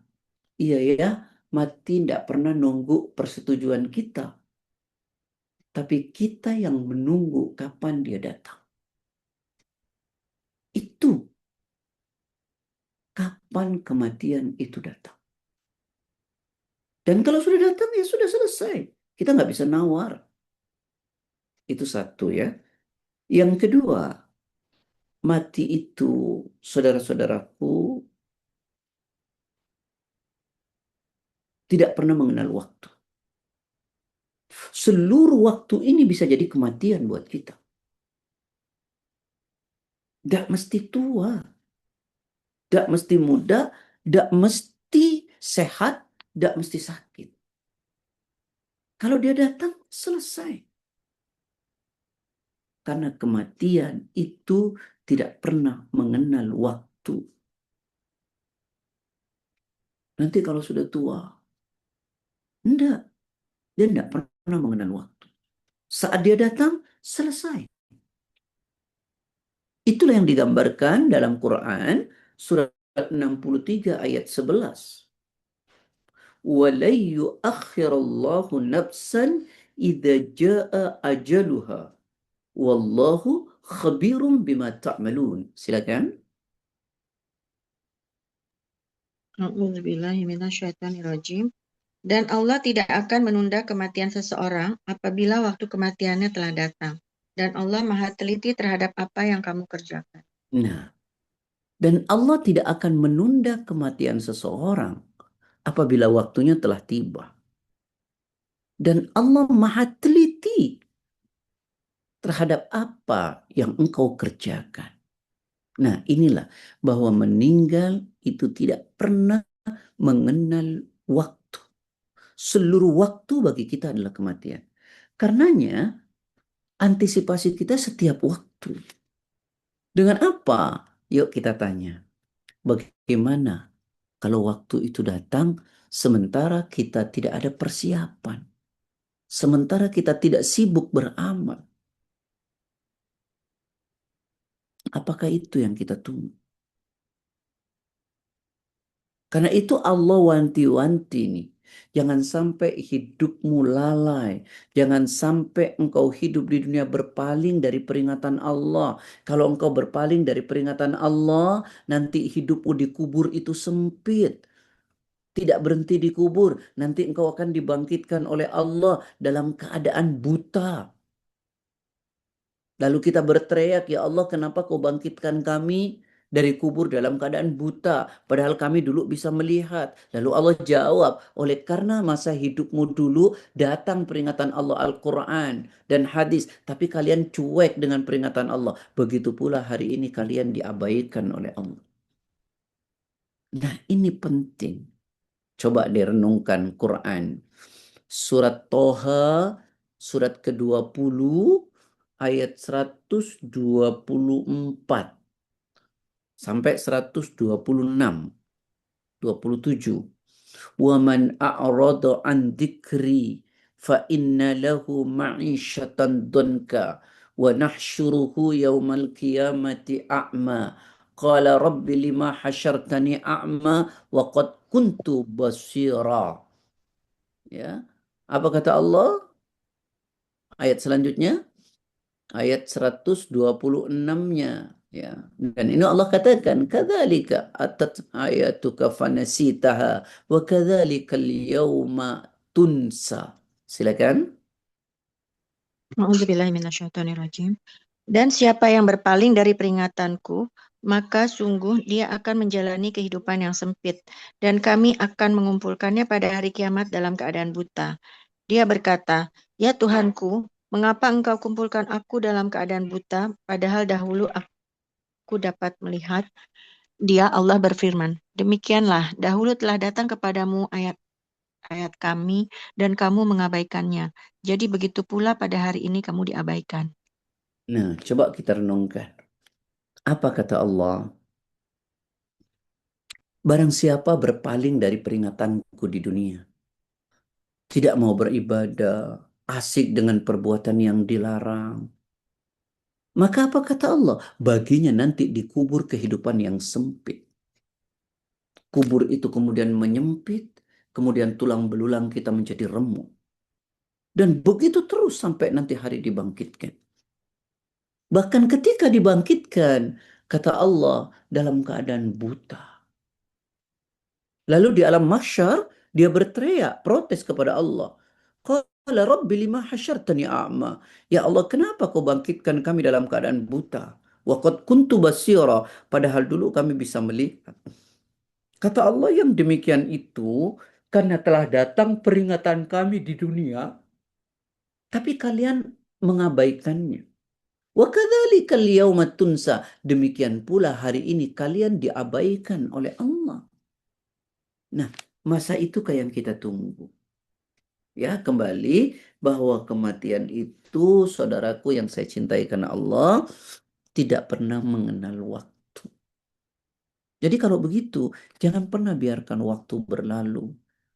Iya ya, mati tidak pernah nunggu persetujuan kita. Tapi kita yang menunggu kapan dia datang. Itu kapan kematian itu datang. Dan kalau sudah datang ya sudah selesai. Kita nggak bisa nawar. Itu satu ya. Yang kedua, mati itu, saudara-saudaraku, tidak pernah mengenal waktu. Seluruh waktu ini bisa jadi kematian buat kita. Tidak mesti tua. Tidak mesti muda. Tidak mesti sehat. Tidak mesti sakit. Kalau dia datang, selesai. Karena kematian itu tidak pernah mengenal waktu. Nanti kalau sudah tua, enggak. Dia tidak pernah mengenal waktu. Saat dia datang, selesai. Itulah yang digambarkan dalam Quran, surat 63 ayat 11. وَلَنْ يُؤَخِّرَ اللَّهُ نَفْسًا إِذَا جَاءَ أَجَلُهَا وَاللَّهُ خَبِيرٌ بِمَا تَعْمَلُونَ. Silakan. A'udzubillahiminasyaitonirrajim. Dan Allah tidak akan menunda kematian seseorang apabila waktu kematiannya telah datang. Dan Allah maha teliti terhadap apa yang kamu kerjakan. Nah, dan Allah tidak akan menunda kematian seseorang apabila waktunya telah tiba. Dan Allah maha teliti terhadap apa yang engkau kerjakan. Nah, inilah bahwa meninggal itu tidak pernah mengenal waktu. Seluruh waktu bagi kita adalah kematian. Karenanya, antisipasi kita setiap waktu. Dengan apa? Yuk kita tanya. Bagaimana kalau waktu itu datang sementara kita tidak ada persiapan? Sementara kita tidak sibuk beramal. Apakah itu yang kita tunggu? Karena itu Allah wanti-wanti nih. Jangan sampai hidupmu lalai. Jangan sampai engkau hidup di dunia berpaling dari peringatan Allah. Kalau engkau berpaling dari peringatan Allah, nanti hidupmu di kubur itu sempit. tidak berhenti di kubur. Nanti engkau akan dibangkitkan oleh Allah dalam keadaan buta. Lalu kita berteriak, ya Allah, kenapa kau bangkitkan kami dari kubur dalam keadaan buta, padahal kami dulu bisa melihat. Lalu Allah jawab, oleh karena masa hidupmu dulu datang peringatan Allah Al-Quran dan hadis, tapi kalian cuek dengan peringatan Allah. Begitu pula hari ini kalian diabaikan oleh Allah. Nah, ini penting. Coba direnungkan Quran. Surat Toha, surat ke-20, ayat 124 sampai 126, 27. وَمَنْ أَعْرَضَ عَنْ ذِكْرِي فَإِنَّ لَهُ مَعِيشَةً ضَنْكًا وَنَحْشُرُهُ يَوْمَ الْقِيَامَةِ أَعْمَى قَالَ رَبِّ لِمَا حَشَرْتَنِي أَعْمَى وَقَدْ كُنْتُ بَصِيرًا. Ya. Apa kata Allah? Ayat selanjutnya, ayat 126-nya. Ya. Dan ini Allah katakan, kadzalika atat ayatuka fanasitaha wa kadzalikal yauma tunsa. Silakan. A'udzubillahi minasyaitonirrajim. Dan siapa yang berpaling dari peringatanku, maka sungguh dia akan menjalani kehidupan yang sempit, dan kami akan mengumpulkannya pada hari kiamat dalam keadaan buta. Dia berkata, "Ya Tuhanku, mengapa engkau kumpulkan aku dalam keadaan buta, padahal dahulu aku dapat melihat?" Dia Allah berfirman, "Demikianlah, dahulu telah datang kepadamu ayat-ayat kami, dan kamu mengabaikannya. Jadi begitu pula pada hari ini kamu diabaikan." Nah, coba kita renungkan. Apa kata Allah? Barang siapa berpaling dari peringatanku di dunia, tidak mau beribadah, asik dengan perbuatan yang dilarang, maka apa kata Allah? Baginya nanti dikubur kehidupan yang sempit. Kubur itu kemudian menyempit, kemudian tulang belulang kita menjadi remuk. Dan begitu terus sampai nanti hari dibangkitkan. Bahkan ketika dibangkitkan, kata Allah, dalam keadaan buta. Lalu di alam mahsyar, dia berteriak, protes kepada Allah. Qala Rabbi lima hasyartani a'ma. Ya Allah, kenapa kau bangkitkan kami dalam keadaan buta? Wa qad kuntu basira. Padahal dulu kami bisa melihat. Kata Allah, yang demikian itu karena telah datang peringatan kami di dunia, tapi kalian mengabaikannya. Wa kadzalikal yauma tunsa. Demikian pula hari ini kalian diabaikan oleh Allah. Nah, masa itukah yang kita tunggu? Ya, kembali bahwa kematian itu, saudaraku yang saya cintai karena Allah, tidak pernah mengenal waktu. Jadi kalau begitu, jangan pernah biarkan waktu berlalu,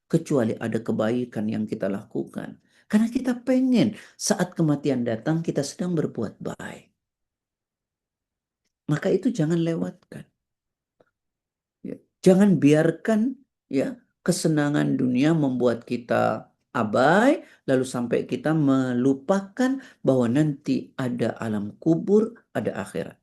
kecuali ada kebaikan yang kita lakukan. Karena kita pengen saat kematian datang, kita sedang berbuat baik. Maka itu jangan lewatkan. Ya. Jangan biarkan ya kesenangan dunia membuat kita abai, lalu sampai kita melupakan bahwa nanti ada alam kubur, ada akhirat.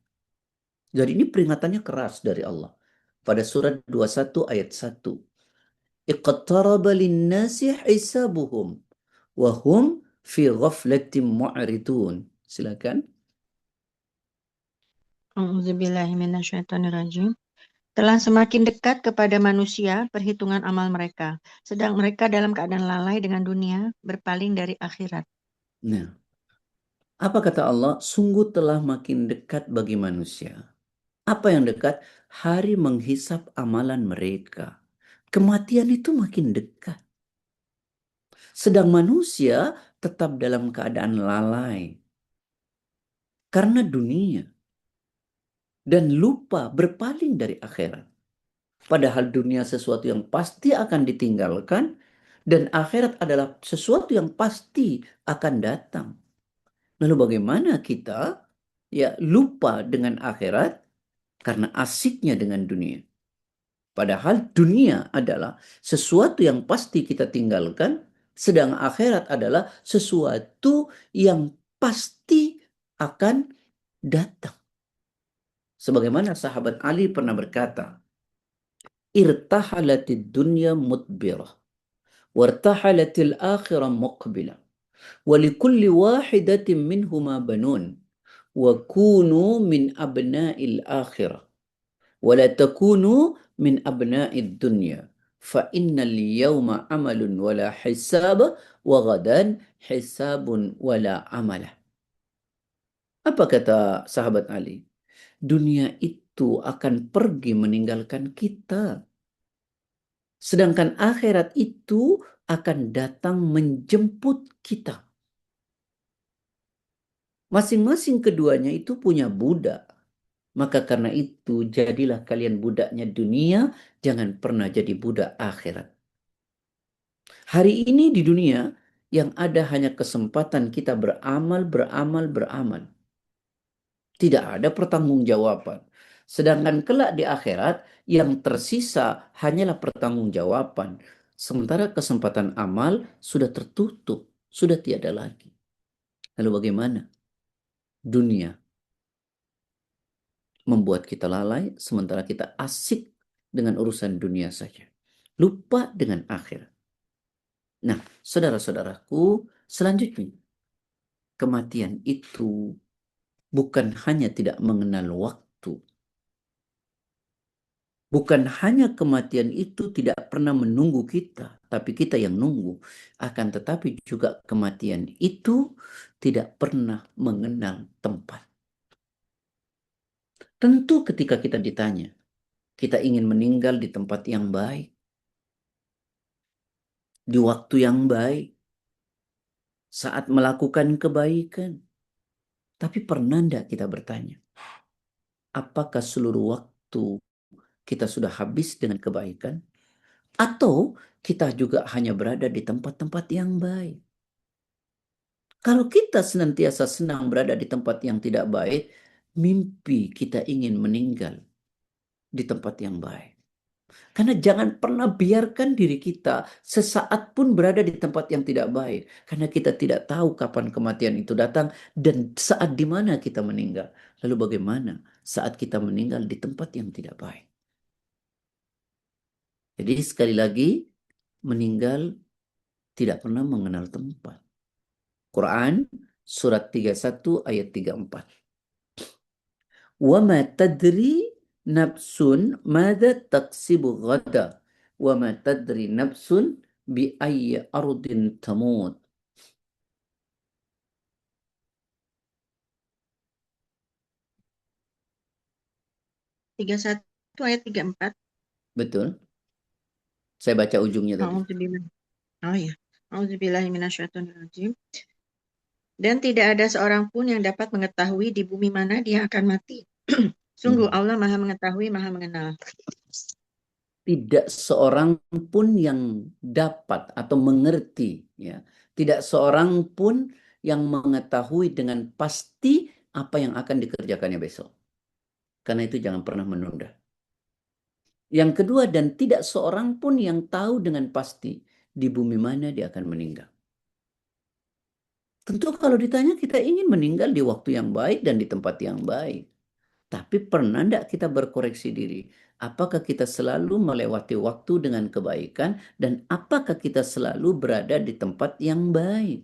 Jadi ini peringatannya keras dari Allah. Pada surat 21 ayat 1. Iqtaraba linnasi hisabuhum wa hum fi ghaflatin mu'ridun. Silakan. A'udzubillahi minasyaitonirrajim. Telah semakin dekat kepada manusia perhitungan amal mereka, sedang mereka dalam keadaan lalai dengan dunia, berpaling dari akhirat. Nah, apa kata Allah? Sungguh telah makin dekat bagi manusia. Apa yang dekat? Hari menghisap amalan mereka. Kematian itu makin dekat. Sedang manusia tetap dalam keadaan lalai. Karena dunia. Dan lupa berpaling dari akhirat. Padahal dunia sesuatu yang pasti akan ditinggalkan. Dan akhirat adalah sesuatu yang pasti akan datang. Lalu bagaimana kita ya lupa dengan akhirat karena asiknya dengan dunia? Padahal dunia adalah sesuatu yang pasti kita tinggalkan, sedang akhirat adalah sesuatu yang pasti akan datang. Sebagaimana sahabat Ali pernah berkata, irtahalatid dunya mudbirah wartahalatil akhirah muqbilah wa likulli wahidatin minhuma banun wa kunu min abna'il akhirah wa la takunu min abna'id dunya fa innal yawma amalun wala hisaba wa gadan hisabun wala amalah. Apa kata sahabat Ali? Dunia itu akan pergi meninggalkan kita. Sedangkan akhirat itu akan datang menjemput kita. Masing-masing keduanya itu punya budak. Maka karena itu jadilah kalian budaknya dunia, jangan pernah jadi budak akhirat. Hari ini di dunia yang ada hanya kesempatan kita beramal, beramal, beramal. Tidak ada pertanggungjawaban. Sedangkan kelak di akhirat yang tersisa hanyalah pertanggungjawaban. Sementara kesempatan amal sudah tertutup, sudah tiada lagi. Lalu bagaimana? Dunia membuat kita lalai, sementara kita asik dengan urusan dunia saja. Lupa dengan akhirat. Nah, saudara-saudaraku, selanjutnya, kematian itu bukan hanya tidak mengenal waktu. Bukan hanya kematian itu tidak pernah menunggu kita, tapi kita yang nunggu. Akan tetapi juga kematian itu tidak pernah mengenal tempat. Tentu ketika kita ditanya, kita ingin meninggal di tempat yang baik, di waktu yang baik, saat melakukan kebaikan. Tapi pernah enggak kita bertanya, apakah seluruh waktu kita sudah habis dengan kebaikan? Atau kita juga hanya berada di tempat-tempat yang baik? Kalau kita senantiasa senang berada di tempat yang tidak baik, mimpi kita ingin meninggal di tempat yang baik. Karena jangan pernah biarkan diri kita sesaat pun berada di tempat yang tidak baik. Karena kita tidak tahu kapan kematian itu datang dan saat di mana kita meninggal. Lalu bagaimana saat kita meninggal di tempat yang tidak baik? Jadi sekali lagi, meninggal tidak pernah mengenal tempat. Quran surat 31 ayat 34. وَمَا تَدْرِي نَفْسٌ مَاذَا تَكْسِبُ غَدًا وَمَا تَدْرِي نَفْسٌ بِأَيِّ أَرْضٍ تَمُوتُ. 31 ayat 34. Betul. Saya baca ujungnya tadi. A'udzubillah. Oh ya. A'udzubillahiminasyaitonirrajim. Dan tidak ada seorang pun yang dapat mengetahui di bumi mana dia akan mati. Sungguh Allah Maha Mengetahui, Maha Mengenal. Tidak seorang pun yang dapat atau mengerti, ya. Tidak seorang pun yang mengetahui dengan pasti apa yang akan dikerjakannya besok. Karena itu jangan pernah menunda. Yang kedua, dan tidak seorang pun yang tahu dengan pasti di bumi mana dia akan meninggal. Tentu kalau ditanya kita ingin meninggal di waktu yang baik dan di tempat yang baik. Tapi pernah enggak kita berkoreksi diri? Apakah kita selalu melewati waktu dengan kebaikan dan apakah kita selalu berada di tempat yang baik?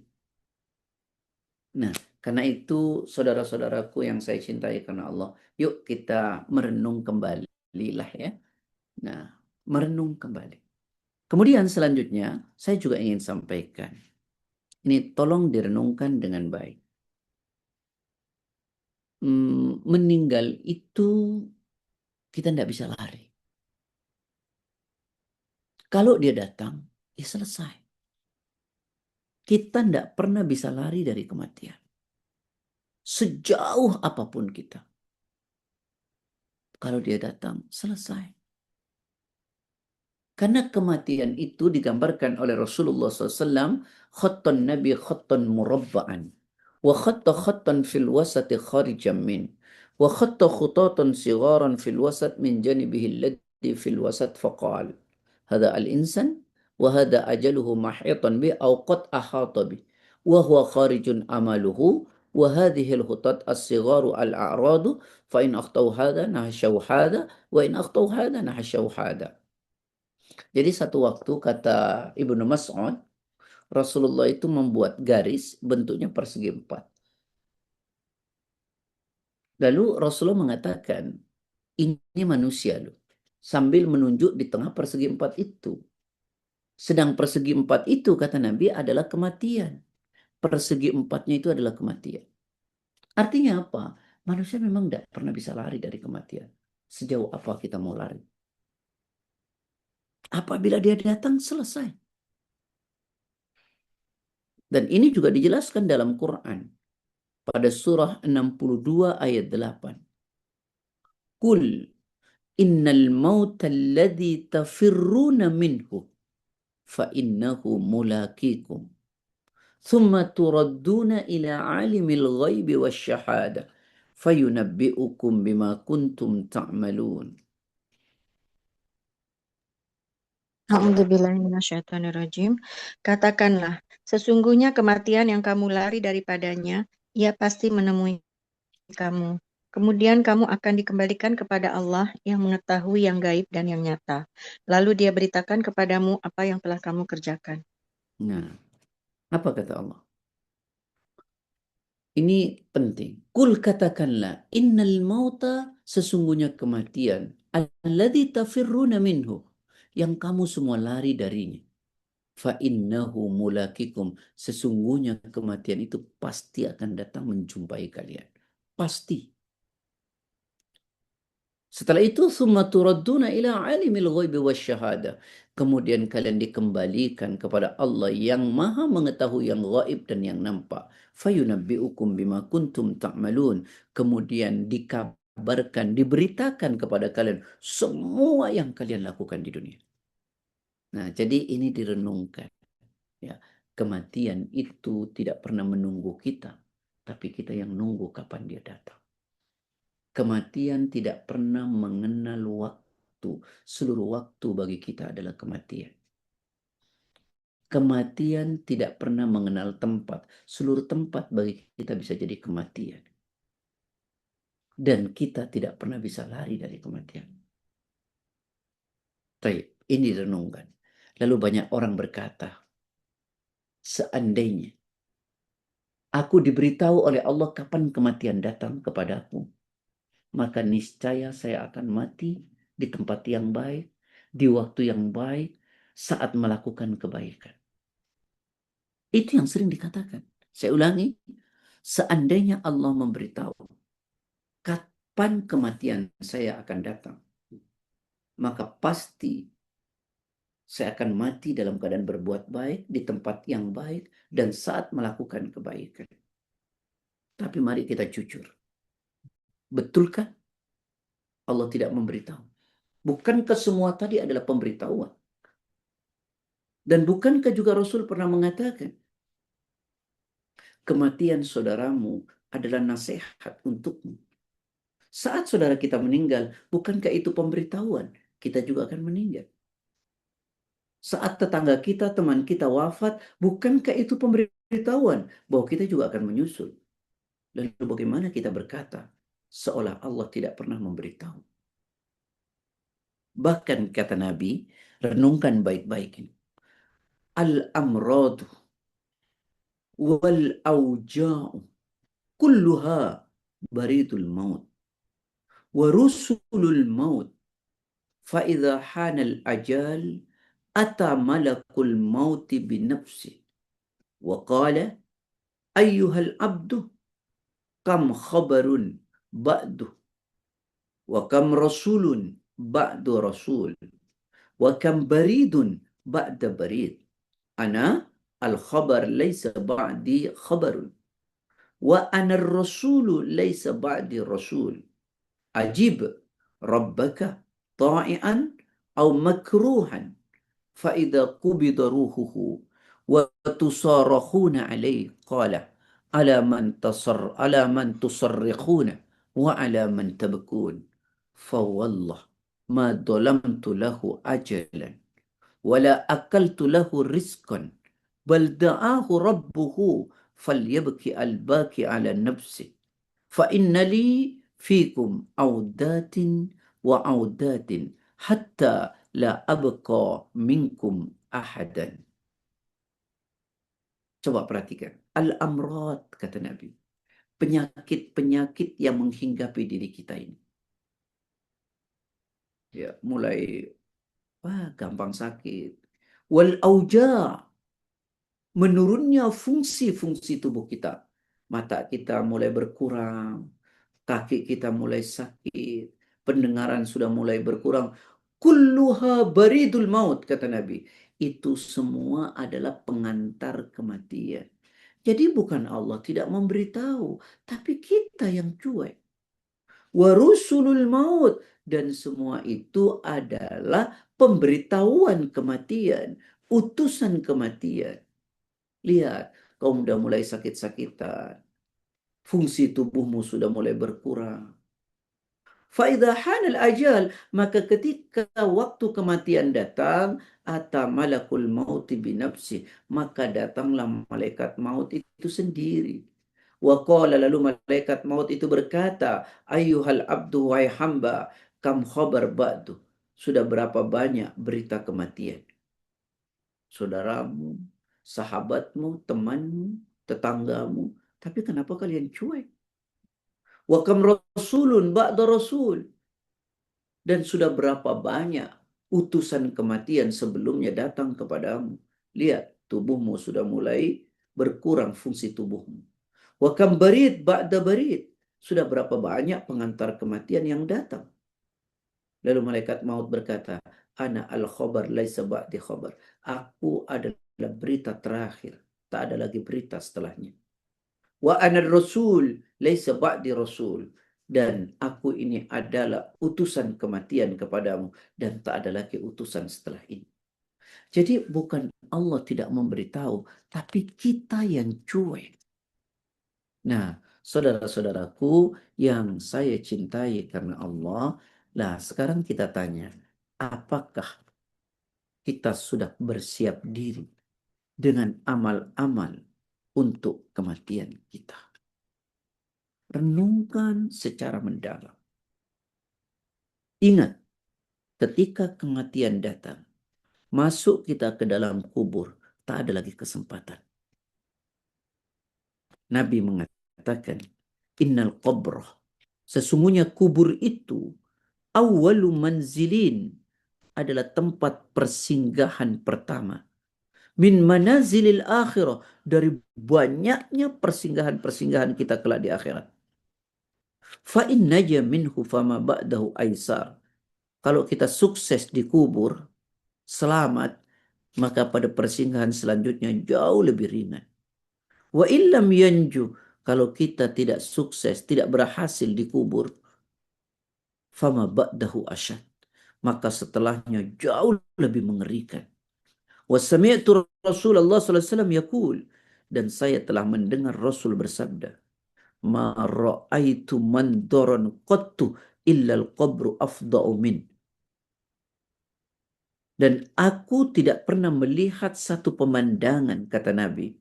Nah, karena itu saudara-saudaraku yang saya cintai karena Allah, yuk kita merenung kembali lah ya. Nah, merenung kembali. Kemudian selanjutnya saya juga ingin sampaikan. Ini tolong direnungkan dengan baik. Meninggal itu kita tidak bisa lari. Kalau dia datang, ya selesai. Kita tidak pernah bisa lari dari kematian. Sejauh apapun kita. Kalau dia datang, selesai. Karena kematian itu digambarkan oleh Rasulullah SAW, khattan Nabi khattan murabba'an, wa khatta khattan fil wasati kharijan min, wa khatta khutatan sigaran fil wasat min janibihi alladhi fil wasat faqal. Hada al-insan, wa hada ajaluhu mahitan bi, au qad ahata bi, wa huwa kharijun amaluhu, wa hadhihi al-khutat as-sigaru al-a'radu, fa in akhtau hada nahashaw hada, wa in akhtau hada nahashaw hada. Jadi satu waktu kata Ibnu Mas'ud, Rasulullah itu membuat garis bentuknya persegi empat. Lalu Rasulullah mengatakan, ini manusia loh. Sambil menunjuk di tengah persegi empat itu. Sedang persegi empat itu, kata Nabi, adalah kematian. Persegi empatnya itu adalah kematian. Artinya apa? Manusia memang tidak pernah bisa lari dari kematian. Sejauh apa kita mau lari? Apabila dia datang, selesai. Dan ini juga dijelaskan dalam Quran. Pada surah 62 ayat 8. Kul innal mauta alladhi tafirruna minhu fa innahu mulaqikum. Thumma turadduna ila alimil ghaibi wasyahada fayunabbi'ukum bima kuntum ta'malun. A'udzubillahiminasyaitonirrajim. Katakanlah, sesungguhnya kematian yang kamu lari daripadanya, ia pasti menemui kamu. Kemudian kamu akan dikembalikan kepada Allah yang mengetahui yang gaib dan yang nyata. Lalu dia beritakan kepadamu apa yang telah kamu kerjakan. Nah, apa kata Allah? Ini penting. Kul katakanlah, innal mauta, sesungguhnya kematian, alladzi tafirruna minhu, yang kamu semua lari darinya. Fa innahu mulakikum, sesungguhnya kematian itu pasti akan datang menjumpai kalian. Pasti. Setelah itu, summa turadduna ila alimil ghaibi wasyahada. Kemudian kalian dikembalikan kepada Allah yang maha mengetahui yang gaib dan yang nampak. Fayunabbi'ukum bima kuntum ta'malun. Kemudian dikabarkan, diberitakan kepada kalian semua yang kalian lakukan di dunia. Nah, jadi ini direnungkan. Ya, kematian itu tidak pernah menunggu kita, tapi kita yang nunggu kapan dia datang. Kematian tidak pernah mengenal waktu. Seluruh waktu bagi kita adalah kematian. Kematian tidak pernah mengenal tempat. Seluruh tempat bagi kita bisa jadi kematian. Dan kita tidak pernah bisa lari dari kematian. Baik, ini renungkan. Lalu banyak orang berkata, seandainya aku diberitahu oleh Allah kapan kematian datang kepadaku, maka niscaya saya akan mati di tempat yang baik, di waktu yang baik, saat melakukan kebaikan. Itu yang sering dikatakan. Saya ulangi, seandainya Allah memberitahu kapan kematian saya akan datang, maka pasti saya akan mati dalam keadaan berbuat baik, di tempat yang baik, dan saat melakukan kebaikan. Tapi mari kita jujur. Betulkah Allah tidak memberitahu? Bukankah semua tadi adalah pemberitahuan? Dan bukankah juga Rasul pernah mengatakan, kematian saudaramu adalah nasihat untukmu. Saat saudara kita meninggal, bukankah itu pemberitahuan? Kita juga akan meninggal. Saat tetangga kita, teman kita wafat, bukankah itu pemberitahuan bahwa kita juga akan menyusul? Lalu bagaimana kita berkata, seolah Allah tidak pernah memberitahu? Bahkan kata Nabi, renungkan baik-baik ini. Al-amradu wal-auja'u kulluha baridul maut wa rusulul maut fa idza hanal ajal ata malakul maut binafsi wa qala ayyuhal abdu kam khabarun ba'du wa kam rasulun ba'du rasul wa kam baridun ba'da barid ana al khabar laysa ba'di khabarun wa anar rasulu laysa ba'di rasul ajib rabbaka ta'ian aw makruhan fa idza qubida ruhuhu wa tusarahuna alayhi qala ala man tusarrikhuna wa ala man tabkun fa wallah ma dhalamtu lahu ajalan wala akaltu lahu rizqan bal da'ahu rabbuhu falyabki albaki ala nafsi fa inna li fikum audatin wa audatin hatta la abqa minkum ahadan. Coba perhatikan. Al-amrad, kata Nabi. Penyakit-penyakit yang menghinggapi diri kita ini. Ya, mulai gampang sakit. Wal auja, menurunnya fungsi-fungsi tubuh kita. Mata kita mulai berkurang, kaki kita mulai sakit, pendengaran sudah mulai berkurang. Kulluha baridul maut, kata Nabi. Itu semua adalah pengantar kematian. Jadi bukan Allah tidak memberitahu, tapi kita yang cuek. Warusulul maut, dan semua itu adalah pemberitahuan kematian, utusan kematian. Lihat, kau sudah mulai sakit-sakitan, fungsi tubuhmu sudah mulai berkurang. Faidah hanal ajal, maka ketika waktu kematian datang, ata malakul maut binafsi, maka datanglah malaikat maut itu sendiri. Wa qala, lalu malaikat maut itu berkata, ayyuhal abdu wahai hamba, kam khabar ba'du. Sudah berapa banyak berita kematian? Saudaramu, sahabatmu, temanmu, tetanggamu. Tapi kenapa kalian cuek? Wa kam rasulun ba'da rasul. Dan sudah berapa banyak utusan kematian sebelumnya datang kepadamu. Lihat, tubuhmu sudah mulai berkurang fungsi tubuhmu. Wa kam barid ba'da barid. Sudah berapa banyak pengantar kematian yang datang. Lalu malaikat maut berkata, ana al-khabar laisa ba'di khabar. Aku adalah berita terakhir. Tak ada lagi berita setelahnya. Wa ana rasul laisa ba'di rasul. Dan aku ini adalah utusan kematian kepadamu. Dan tak ada lagi utusan setelah ini. Jadi bukan Allah tidak memberitahu, tapi kita yang cuek. Nah, saudara-saudaraku yang saya cintai karena Allah, nah sekarang kita tanya, apakah kita sudah bersiap diri dengan amal-amal untuk kematian kita? Renungkan secara mendalam. Ingat, ketika kematian datang, masuk kita ke dalam kubur, tak ada lagi kesempatan. Nabi mengatakan, innal qabrah, sesungguhnya kubur itu awwalu manzilin, adalah tempat persinggahan pertama. Min manazilil akhirah, dari banyaknya persinggahan-persinggahan kita kelak di akhirat. Fa in naja minhu fama ba'dahu aisar. Kalau kita sukses di kubur, selamat, maka pada persinggahan selanjutnya jauh lebih ringan. Wa illam yanju, kalau kita tidak sukses, tidak berhasil di kubur, fama ba'dahu asyad, maka setelahnya jauh lebih mengerikan. Wa sami'tu Rasulullah sallallahu alaihi wasallam yaqul, dan saya telah mendengar Rasul bersabda, ma ra'aitu mandaran qattu illa al-qabru afda'u min. Dan aku tidak pernah melihat satu pemandangan, kata Nabi,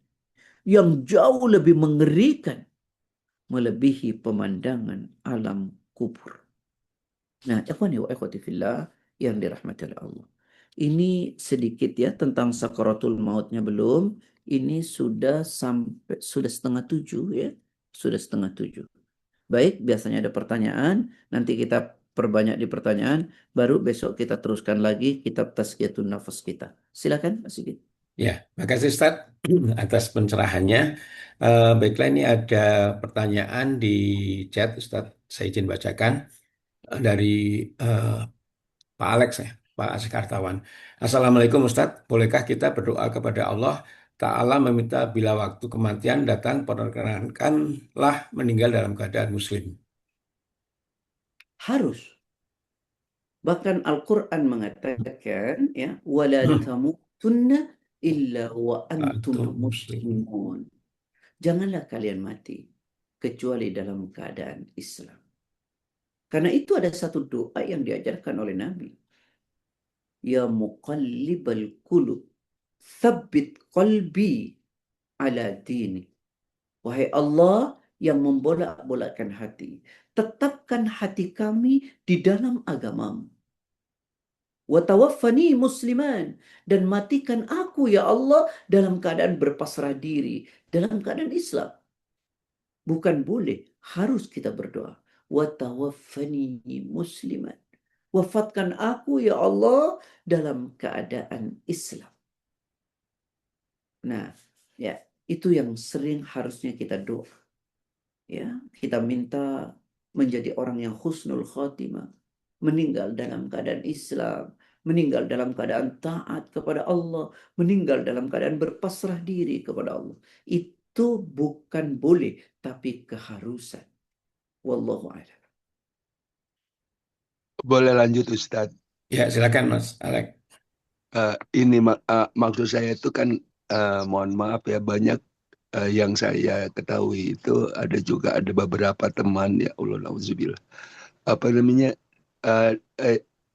yang jauh lebih mengerikan melebihi pemandangan alam kubur. Nah, ikhwani wa ikhwati fillah yang dirahmati oleh Allah. Ini sedikit ya tentang sakaratul mautnya belum. Ini sudah sudah 6:30 ya. Sudah 6:30. Baik, biasanya ada pertanyaan. Nanti kita perbanyak di pertanyaan. Baru besok kita teruskan lagi kitab Tazkiyatun Nafas kita. Silakan, Pak Sigit. Ya, makasih Ustaz atas pencerahannya. Baiklah, ini ada pertanyaan di chat, Ustaz. Saya izin bacakan dari Pak Alex ya, Pak Sekartawan. Assalamualaikum Ustadz, bolehkah kita berdoa kepada Allah Ta'ala meminta bila waktu kematian datang, perkenankanlah meninggal dalam keadaan muslim? Harus. Bahkan Al-Quran mengatakan, ya, wala tamutunna illa wa antum Antum muslim. muslimun. Janganlah kalian mati kecuali dalam keadaan Islam. Karena itu ada satu doa yang diajarkan oleh Nabi. Ya muqallibal qulub, tsabbit qalbi ala dini. Wahai Allah yang membolak-bolakkan hati, tetapkan hati kami di dalam agamamu. Wa tawaffani musliman, dan matikan aku ya Allah dalam keadaan berpasrah diri, dalam keadaan Islam. Bukan boleh, harus kita berdoa. Wa tawaffani musliman. Wafatkan aku ya Allah dalam keadaan Islam. Nah, ya, itu yang sering harusnya kita doa. Ya, kita minta menjadi orang yang husnul khotimah, meninggal dalam keadaan Islam, meninggal dalam keadaan taat kepada Allah, meninggal dalam keadaan berpasrah diri kepada Allah. Itu bukan boleh, tapi keharusan. Wallahu a'lam. Boleh lanjut Ustadz. Ya, silakan Mas Alek. Ini maksud saya itu kan mohon maaf ya, banyak yang saya ketahui itu ada beberapa teman, ya Allah nauzubillah, apa namanya,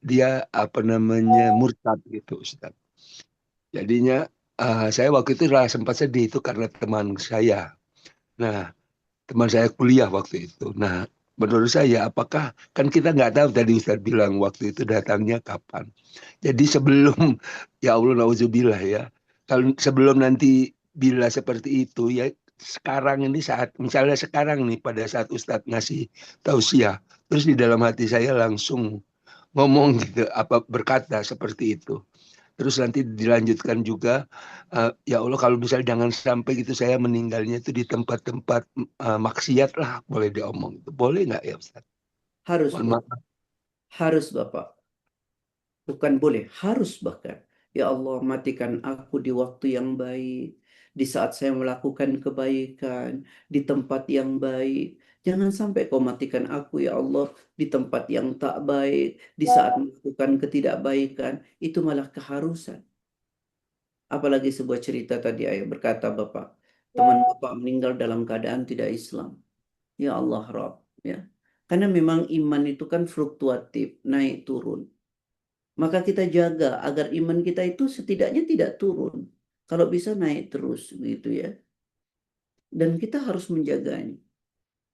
dia apa namanya murtad gitu Ustaz. Jadinya saya waktu itu sempat sedih itu karena teman saya. Nah, teman saya kuliah waktu itu. Nah, menurut saya, apakah kan kita nggak tahu, tadi Ustaz bilang waktu itu datangnya kapan. Jadi sebelum ya Allah nauzubillah ya, kalau sebelum nanti bila seperti itu ya, sekarang ini saat misalnya sekarang nih pada saat Ustadz ngasih tausiah, terus di dalam hati saya langsung ngomong gitu, apa berkata seperti itu. Terus nanti dilanjutkan juga, ya Allah kalau misalnya jangan sampai gitu saya meninggalnya itu di tempat-tempat maksiat lah, boleh diomong itu. Boleh nggak ya Ustaz? Harus, Mohon Bu. maaf. Harus Bapak. Bukan boleh, harus bahkan. Ya Allah, matikan aku di waktu yang baik, di saat saya melakukan kebaikan, di tempat yang baik. Jangan sampai kau matikan aku ya Allah di tempat yang tak baik, di saat melakukan ketidakbaikan. Itu malah keharusan. Apalagi sebuah cerita tadi ayah berkata Bapak, teman Bapak meninggal dalam keadaan tidak Islam. Ya Allah Rabb. Ya. Karena memang iman itu kan fluktuatif, naik turun. Maka kita jaga agar iman kita itu setidaknya tidak turun. Kalau bisa naik terus gitu ya. Dan kita harus menjaganya.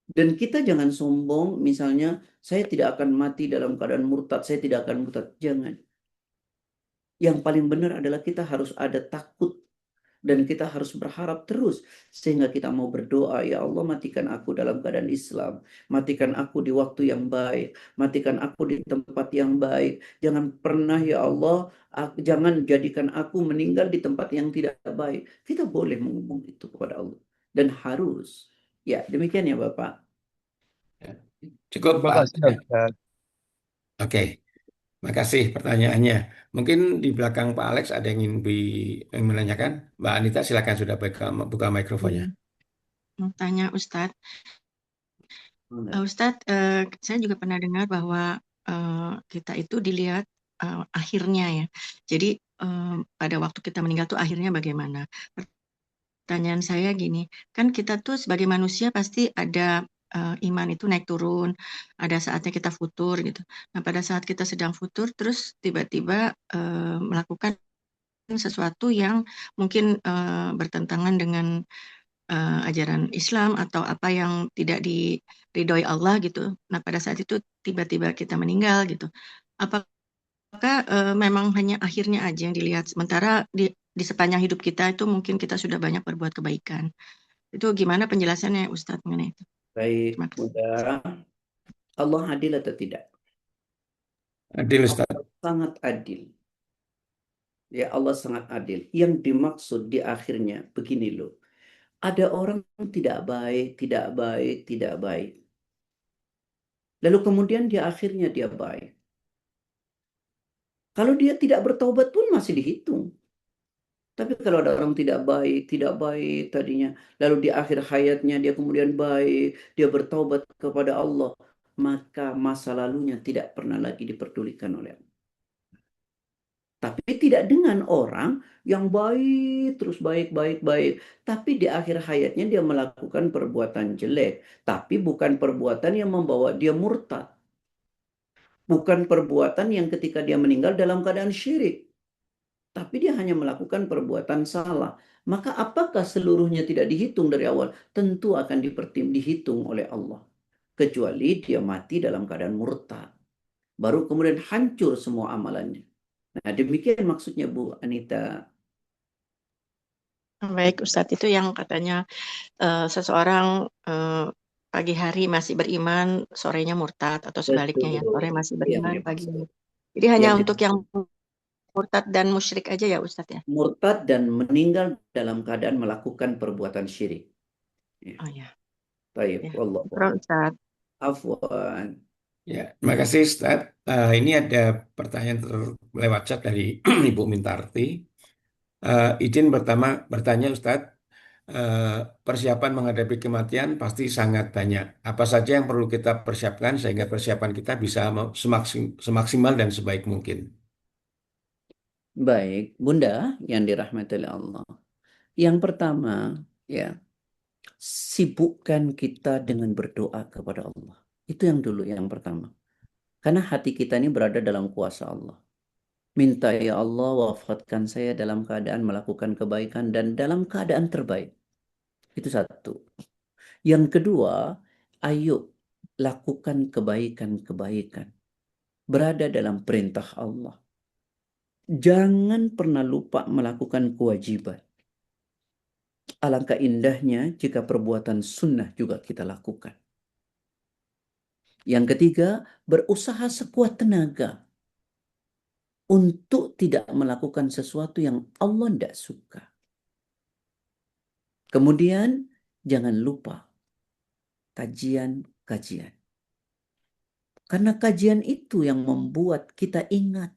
Dan kita jangan sombong, misalnya saya tidak akan mati dalam keadaan murtad, saya tidak akan murtad. Jangan. Yang paling benar adalah kita harus ada takut dan kita harus berharap terus sehingga kita mau berdoa, ya Allah matikan aku dalam keadaan Islam, matikan aku di waktu yang baik, matikan aku di tempat yang baik, jangan pernah ya Allah jangan jadikan aku meninggal di tempat yang tidak baik. Kita boleh mengomong itu kepada Allah dan harus, ya demikian ya Bapak. Ya. Cukup Terima Pak. kasih Ustaz. Oke, makasih pertanyaannya. Mungkin di belakang Pak Alex ada yang menanyakan. Mbak Anita silakan, sudah buka mikrofonnya. Mau tanya Ustadz. Ustadz, saya juga pernah dengar bahwa kita itu dilihat akhirnya ya. Jadi pada waktu kita meninggal tuh akhirnya bagaimana? Pertanyaan saya gini, kan kita tuh sebagai manusia pasti ada iman itu naik turun, ada saatnya kita futur gitu. Nah pada saat kita sedang futur, terus tiba-tiba melakukan sesuatu yang mungkin bertentangan dengan ajaran Islam atau apa yang tidak diridhoi Allah gitu. Nah pada saat itu tiba-tiba kita meninggal gitu. Apakah memang hanya akhirnya aja yang dilihat, sementara di sepanjang hidup kita itu mungkin kita sudah banyak berbuat kebaikan. Itu gimana penjelasannya Ustadz mengenai itu? Baik, Terima kasih. Bunda. Allah adil atau tidak? Adil Ustaz. Allah sangat adil. Ya Allah sangat adil. Yang dimaksud di akhirnya begini loh. Ada orang tidak baik, tidak baik, tidak baik. Lalu kemudian di akhirnya dia baik. Kalau dia tidak bertaubat pun masih dihitung. Tapi kalau ada orang tidak baik tadinya, lalu di akhir hayatnya dia kemudian baik, dia bertaubat kepada Allah, maka masa lalunya tidak pernah lagi diperdulikan oleh Allah. Tapi tidak dengan orang yang baik, terus baik, baik, baik. Tapi di akhir hayatnya dia melakukan perbuatan jelek. Tapi bukan perbuatan yang membawa dia murtad. Bukan perbuatan yang ketika dia meninggal dalam keadaan syirik. Tapi dia hanya melakukan perbuatan salah. Maka apakah seluruhnya tidak dihitung dari awal? Tentu akan dihitung oleh Allah. Kecuali dia mati dalam keadaan murtad. Baru kemudian hancur semua amalannya. Nah, demikian maksudnya Bu Anita. Baik, Ustadz, itu yang katanya seseorang pagi hari masih beriman, sorenya murtad, atau sebaliknya ya, sore Betul. masih Yang beriman, pagi dimaksud. murtad. Jadi hanya Yang untuk yang dimaksud. murtad dan musyrik aja ya, Ustadz ya? Murtad dan meninggal dalam keadaan melakukan perbuatan syirik. Ya. Oh ya, Baik, ya. wallahu Terus, a'lam. Ustadz. Afwan. Ya, terima kasih Ustaz. Ini ada pertanyaan lewat chat dari Ibu Mintarti. Izin pertama bertanya Ustadz, eh, persiapan menghadapi kematian pasti sangat banyak. Apa saja yang perlu kita persiapkan sehingga persiapan kita bisa semaksimal dan sebaik mungkin? Baik, Bunda yang dirahmati oleh Allah. Yang pertama, ya, sibukkan kita dengan berdoa kepada Allah. Itu yang dulu, yang pertama. Karena hati kita ini berada dalam kuasa Allah. Minta ya Allah wafatkan saya dalam keadaan melakukan kebaikan dan dalam keadaan terbaik. Itu satu. Yang kedua, ayo lakukan kebaikan-kebaikan. Berada dalam perintah Allah. Jangan pernah lupa melakukan kewajiban. Alangkah indahnya jika perbuatan sunnah juga kita lakukan. Yang ketiga, berusaha sekuat tenaga untuk tidak melakukan sesuatu yang Allah tidak suka. Kemudian, jangan lupa kajian-kajian. Karena kajian itu yang membuat kita ingat.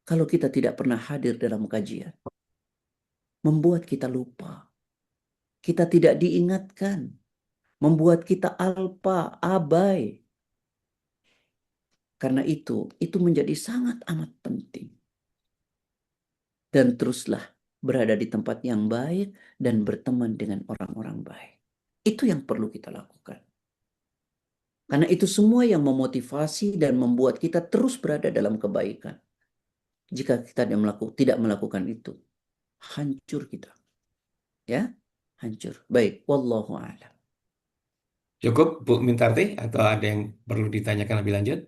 Kalau kita tidak pernah hadir dalam kajian, membuat kita lupa. Kita tidak diingatkan, membuat kita alpa, abai. Karena itu menjadi sangat amat penting. Dan teruslah berada di tempat yang baik dan berteman dengan orang-orang baik. Itu yang perlu kita lakukan. Karena itu semua yang memotivasi dan membuat kita terus berada dalam kebaikan. Jika kita tidak melakukan itu, hancur kita. Ya, hancur. Baik, wallahu a'lam. Cukup Bu Mintarti atau ada yang perlu ditanyakan lebih lanjut?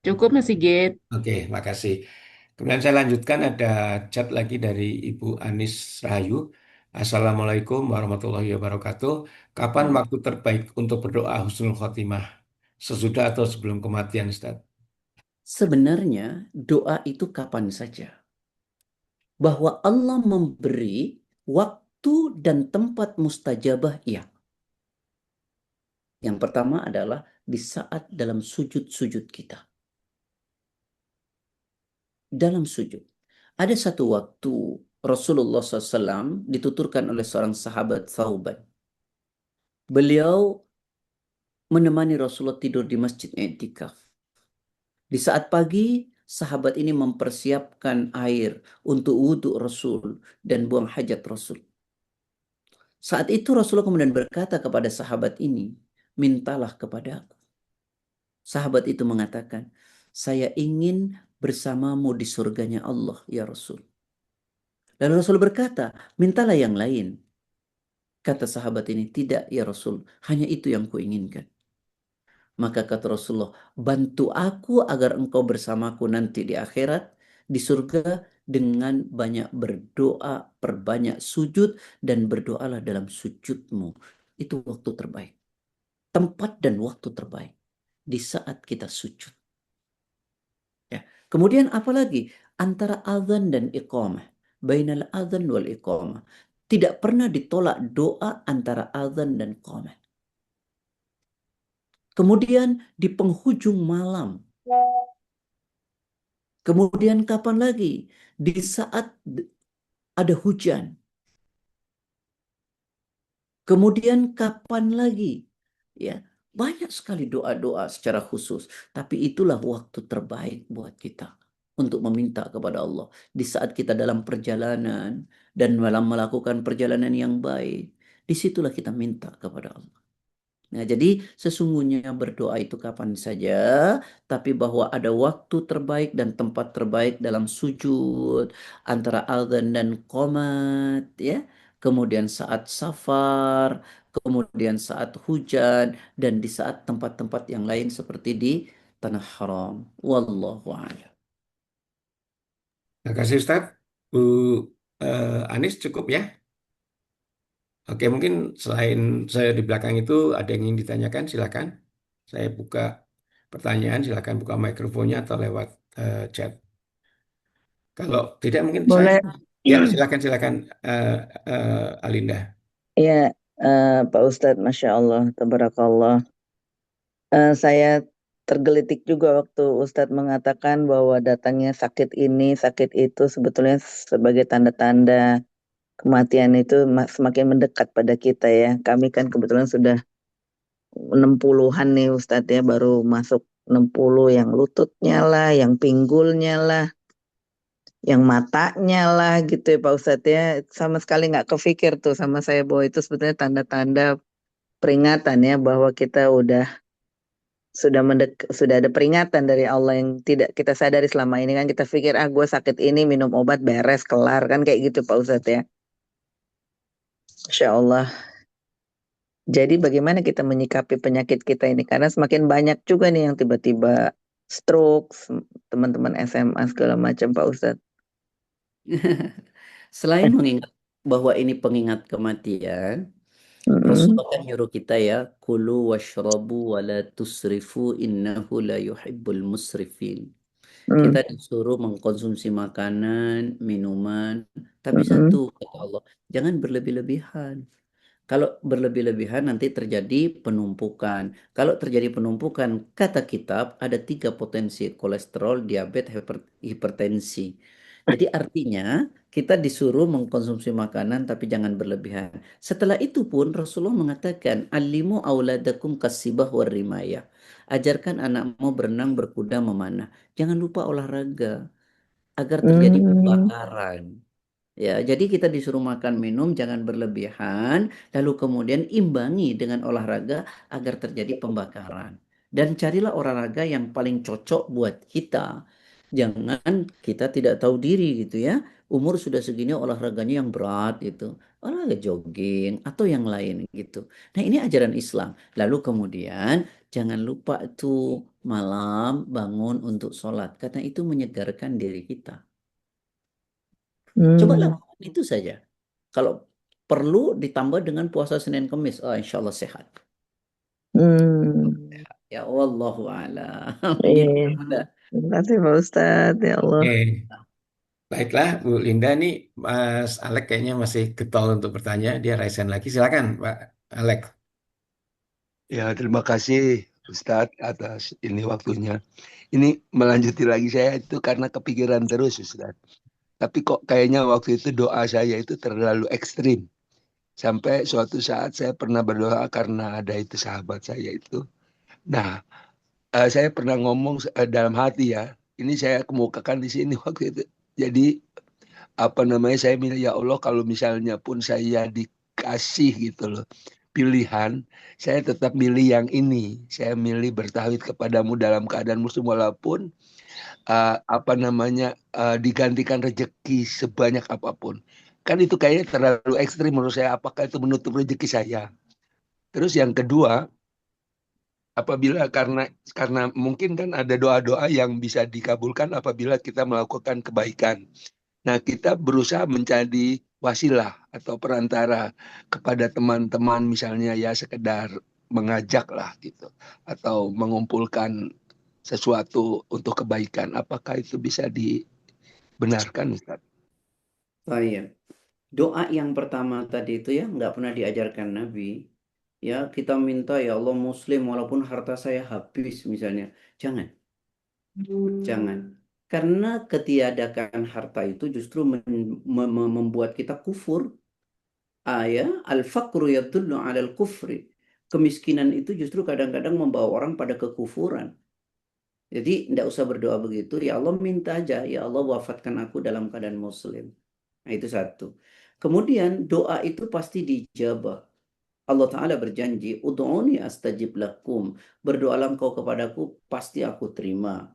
Cukup Mas Sigit. Oke, makasih. Kemudian saya lanjutkan ada chat lagi dari Ibu Anis Rahayu. Assalamualaikum warahmatullahi wabarakatuh. Kapan waktu terbaik untuk berdoa husnul khotimah? Sesudah atau sebelum kematian, Ustaz? Sebenarnya doa itu kapan saja. Bahwa Allah memberi waktu dan tempat mustajabah, ya. Yang pertama adalah di saat dalam sujud-sujud kita. Dalam sujud. Ada satu waktu Rasulullah SAW dituturkan oleh seorang sahabat Thauban. Beliau menemani Rasulullah tidur di masjid i'tikaf. Di saat pagi, sahabat ini mempersiapkan air untuk wudhu Rasul dan buang hajat Rasul. Saat itu Rasulullah kemudian berkata kepada sahabat ini, mintalah kepada aku. Sahabat itu mengatakan, saya ingin bersamamu di surganya Allah, ya Rasul. Lalu Rasul berkata, mintalah yang lain. Kata sahabat ini, tidak ya Rasul, hanya itu yang kuinginkan. Maka kata Rasulullah, bantu aku agar engkau bersamaku nanti di akhirat, di surga, dengan banyak berdoa, perbanyak sujud, dan berdoalah dalam sujudmu. Itu waktu terbaik. Tempat dan waktu terbaik. Di saat kita sujud. Ya. Kemudian apalagi? Antara azan dan iqamah. Bainal azan wal iqamah. Tidak pernah ditolak doa antara azan dan iqamah. Kemudian di penghujung malam. Kemudian kapan lagi? Di saat ada hujan. Kemudian kapan lagi? Ya, banyak sekali doa-doa secara khusus, tapi itulah waktu terbaik buat kita untuk meminta kepada Allah di saat kita dalam perjalanan dan dalam melakukan perjalanan yang baik. Disitulah kita minta kepada Allah. Nah, jadi sesungguhnya berdoa itu kapan saja, tapi bahwa ada waktu terbaik dan tempat terbaik dalam sujud antara adzan dan qomat, ya. Kemudian saat safar, kemudian saat hujan, dan di saat tempat-tempat yang lain seperti di tanah haram. Wallahu a'lam. Terima kasih Ustadz. Bu Anis cukup ya? Oke, mungkin selain saya di belakang itu ada yang ingin ditanyakan, silakan. Saya buka pertanyaan, silakan buka mikrofonnya atau lewat chat. Kalau tidak mungkin saya, Boleh. ya silakan silakan Alinda. Ya, Pak Ustadz, Masya Allah, Tabarakallah. Saya tergelitik juga waktu Ustadz mengatakan bahwa datangnya sakit ini, sakit itu sebetulnya sebagai tanda-tanda kematian itu semakin mendekat pada kita ya. Kami kan kebetulan sudah 60-an nih Ustadz ya, baru masuk 60, yang lututnya lah, yang pinggulnya lah, yang matanya lah gitu ya Pak Ustadz ya. Sama sekali nggak kepikir tuh sama saya bahwa itu sebetulnya tanda-tanda peringatan ya, bahwa kita sudah ada peringatan dari Allah yang tidak kita sadari selama ini. Kan kita pikir gue sakit ini minum obat beres kelar kan, kayak gitu Pak Ustadz ya. Masya Allah. Jadi bagaimana kita menyikapi penyakit kita ini, karena semakin banyak juga nih yang tiba-tiba stroke, teman-teman SMA segala macam Pak Ustadz. Selain mengingat bahwa ini pengingat kematian, Rasulullah kan nyuruh kita ya, kulu washrabu wa la tusrifu innahu la yuhibbul musrifin. Kita disuruh mengkonsumsi makanan, minuman, tapi satu kata Allah, jangan berlebih-lebihan. Kalau berlebih-lebihan nanti terjadi penumpukan. Kalau terjadi penumpukan, kata kitab ada 3 potensi, kolesterol, diabetes, hipertensi. Jadi artinya kita disuruh mengkonsumsi makanan tapi jangan berlebihan. Setelah itu pun Rasulullah mengatakan, alimu auladakum kasibah warrimaya. Ajarkan anakmu berenang, berkuda, memanah. Jangan lupa olahraga agar terjadi pembakaran. Ya, jadi kita disuruh makan minum jangan berlebihan, lalu kemudian imbangi dengan olahraga agar terjadi pembakaran. Dan carilah olahraga yang paling cocok buat kita. Jangan kita tidak tahu diri gitu ya. Umur sudah segini olahraganya yang berat gitu. Olahraga jogging atau yang lain gitu. Nah, ini ajaran Islam. Lalu kemudian jangan lupa tuh malam bangun untuk sholat. Karena itu menyegarkan diri kita. Coba lakukan itu saja. Kalau perlu ditambah dengan puasa Senin Kamis, oh, insya Allah sehat. Ya wallahu a'lam. Iya. Gitu. Terima kasih Pak Ustadz, ya Allah. Oke, baiklah Bu Linda nih, Mas Alek kayaknya masih getol untuk bertanya. Dia raise hand lagi. Silakan Pak Alek. Ya, terima kasih Ustadz atas ini waktunya. Ini melanjuti lagi saya itu karena kepikiran terus Ustadz. Tapi kok kayaknya waktu itu doa saya itu terlalu ekstrim. Sampai suatu saat saya pernah berdoa karena ada itu sahabat saya itu. Nah, saya pernah ngomong dalam hati ya. Ini saya kemukakan di sini waktu itu. Jadi apa namanya, saya bilang ya Allah, kalau misalnya pun saya dikasih gitu loh pilihan, saya tetap milih yang ini. Saya milih bertauhid kepadamu dalam keadaan muslim, walaupun apa namanya digantikan rezeki sebanyak apapun. Kan itu kayaknya terlalu ekstrim menurut saya. Apakah itu menutup rezeki saya? Terus yang kedua, apabila karena mungkin kan ada doa-doa yang bisa dikabulkan apabila kita melakukan kebaikan. Nah, kita berusaha menjadi wasilah atau perantara kepada teman-teman, misalnya ya sekedar mengajak lah gitu, atau mengumpulkan sesuatu untuk kebaikan. Apakah itu bisa dibenarkan, Ustaz? Oh iya. Doa yang pertama tadi itu ya nggak pernah diajarkan Nabi. Ya kita minta ya Allah Muslim walaupun harta saya habis misalnya. Jangan, jangan. Karena ketiadakan harta itu justru membuat kita kufur. Al-faqru yadullu 'alal kufri. Kemiskinan itu justru kadang-kadang membawa orang pada kekufuran. Jadi tidak usah berdoa begitu. Ya Allah minta aja, ya Allah wafatkan aku dalam keadaan muslim. Nah itu satu. Kemudian doa itu pasti dijabah. Allah Ta'ala berjanji, Udu'uni astajib lakum. Berdoalah engkau kepadaku, pasti aku terima.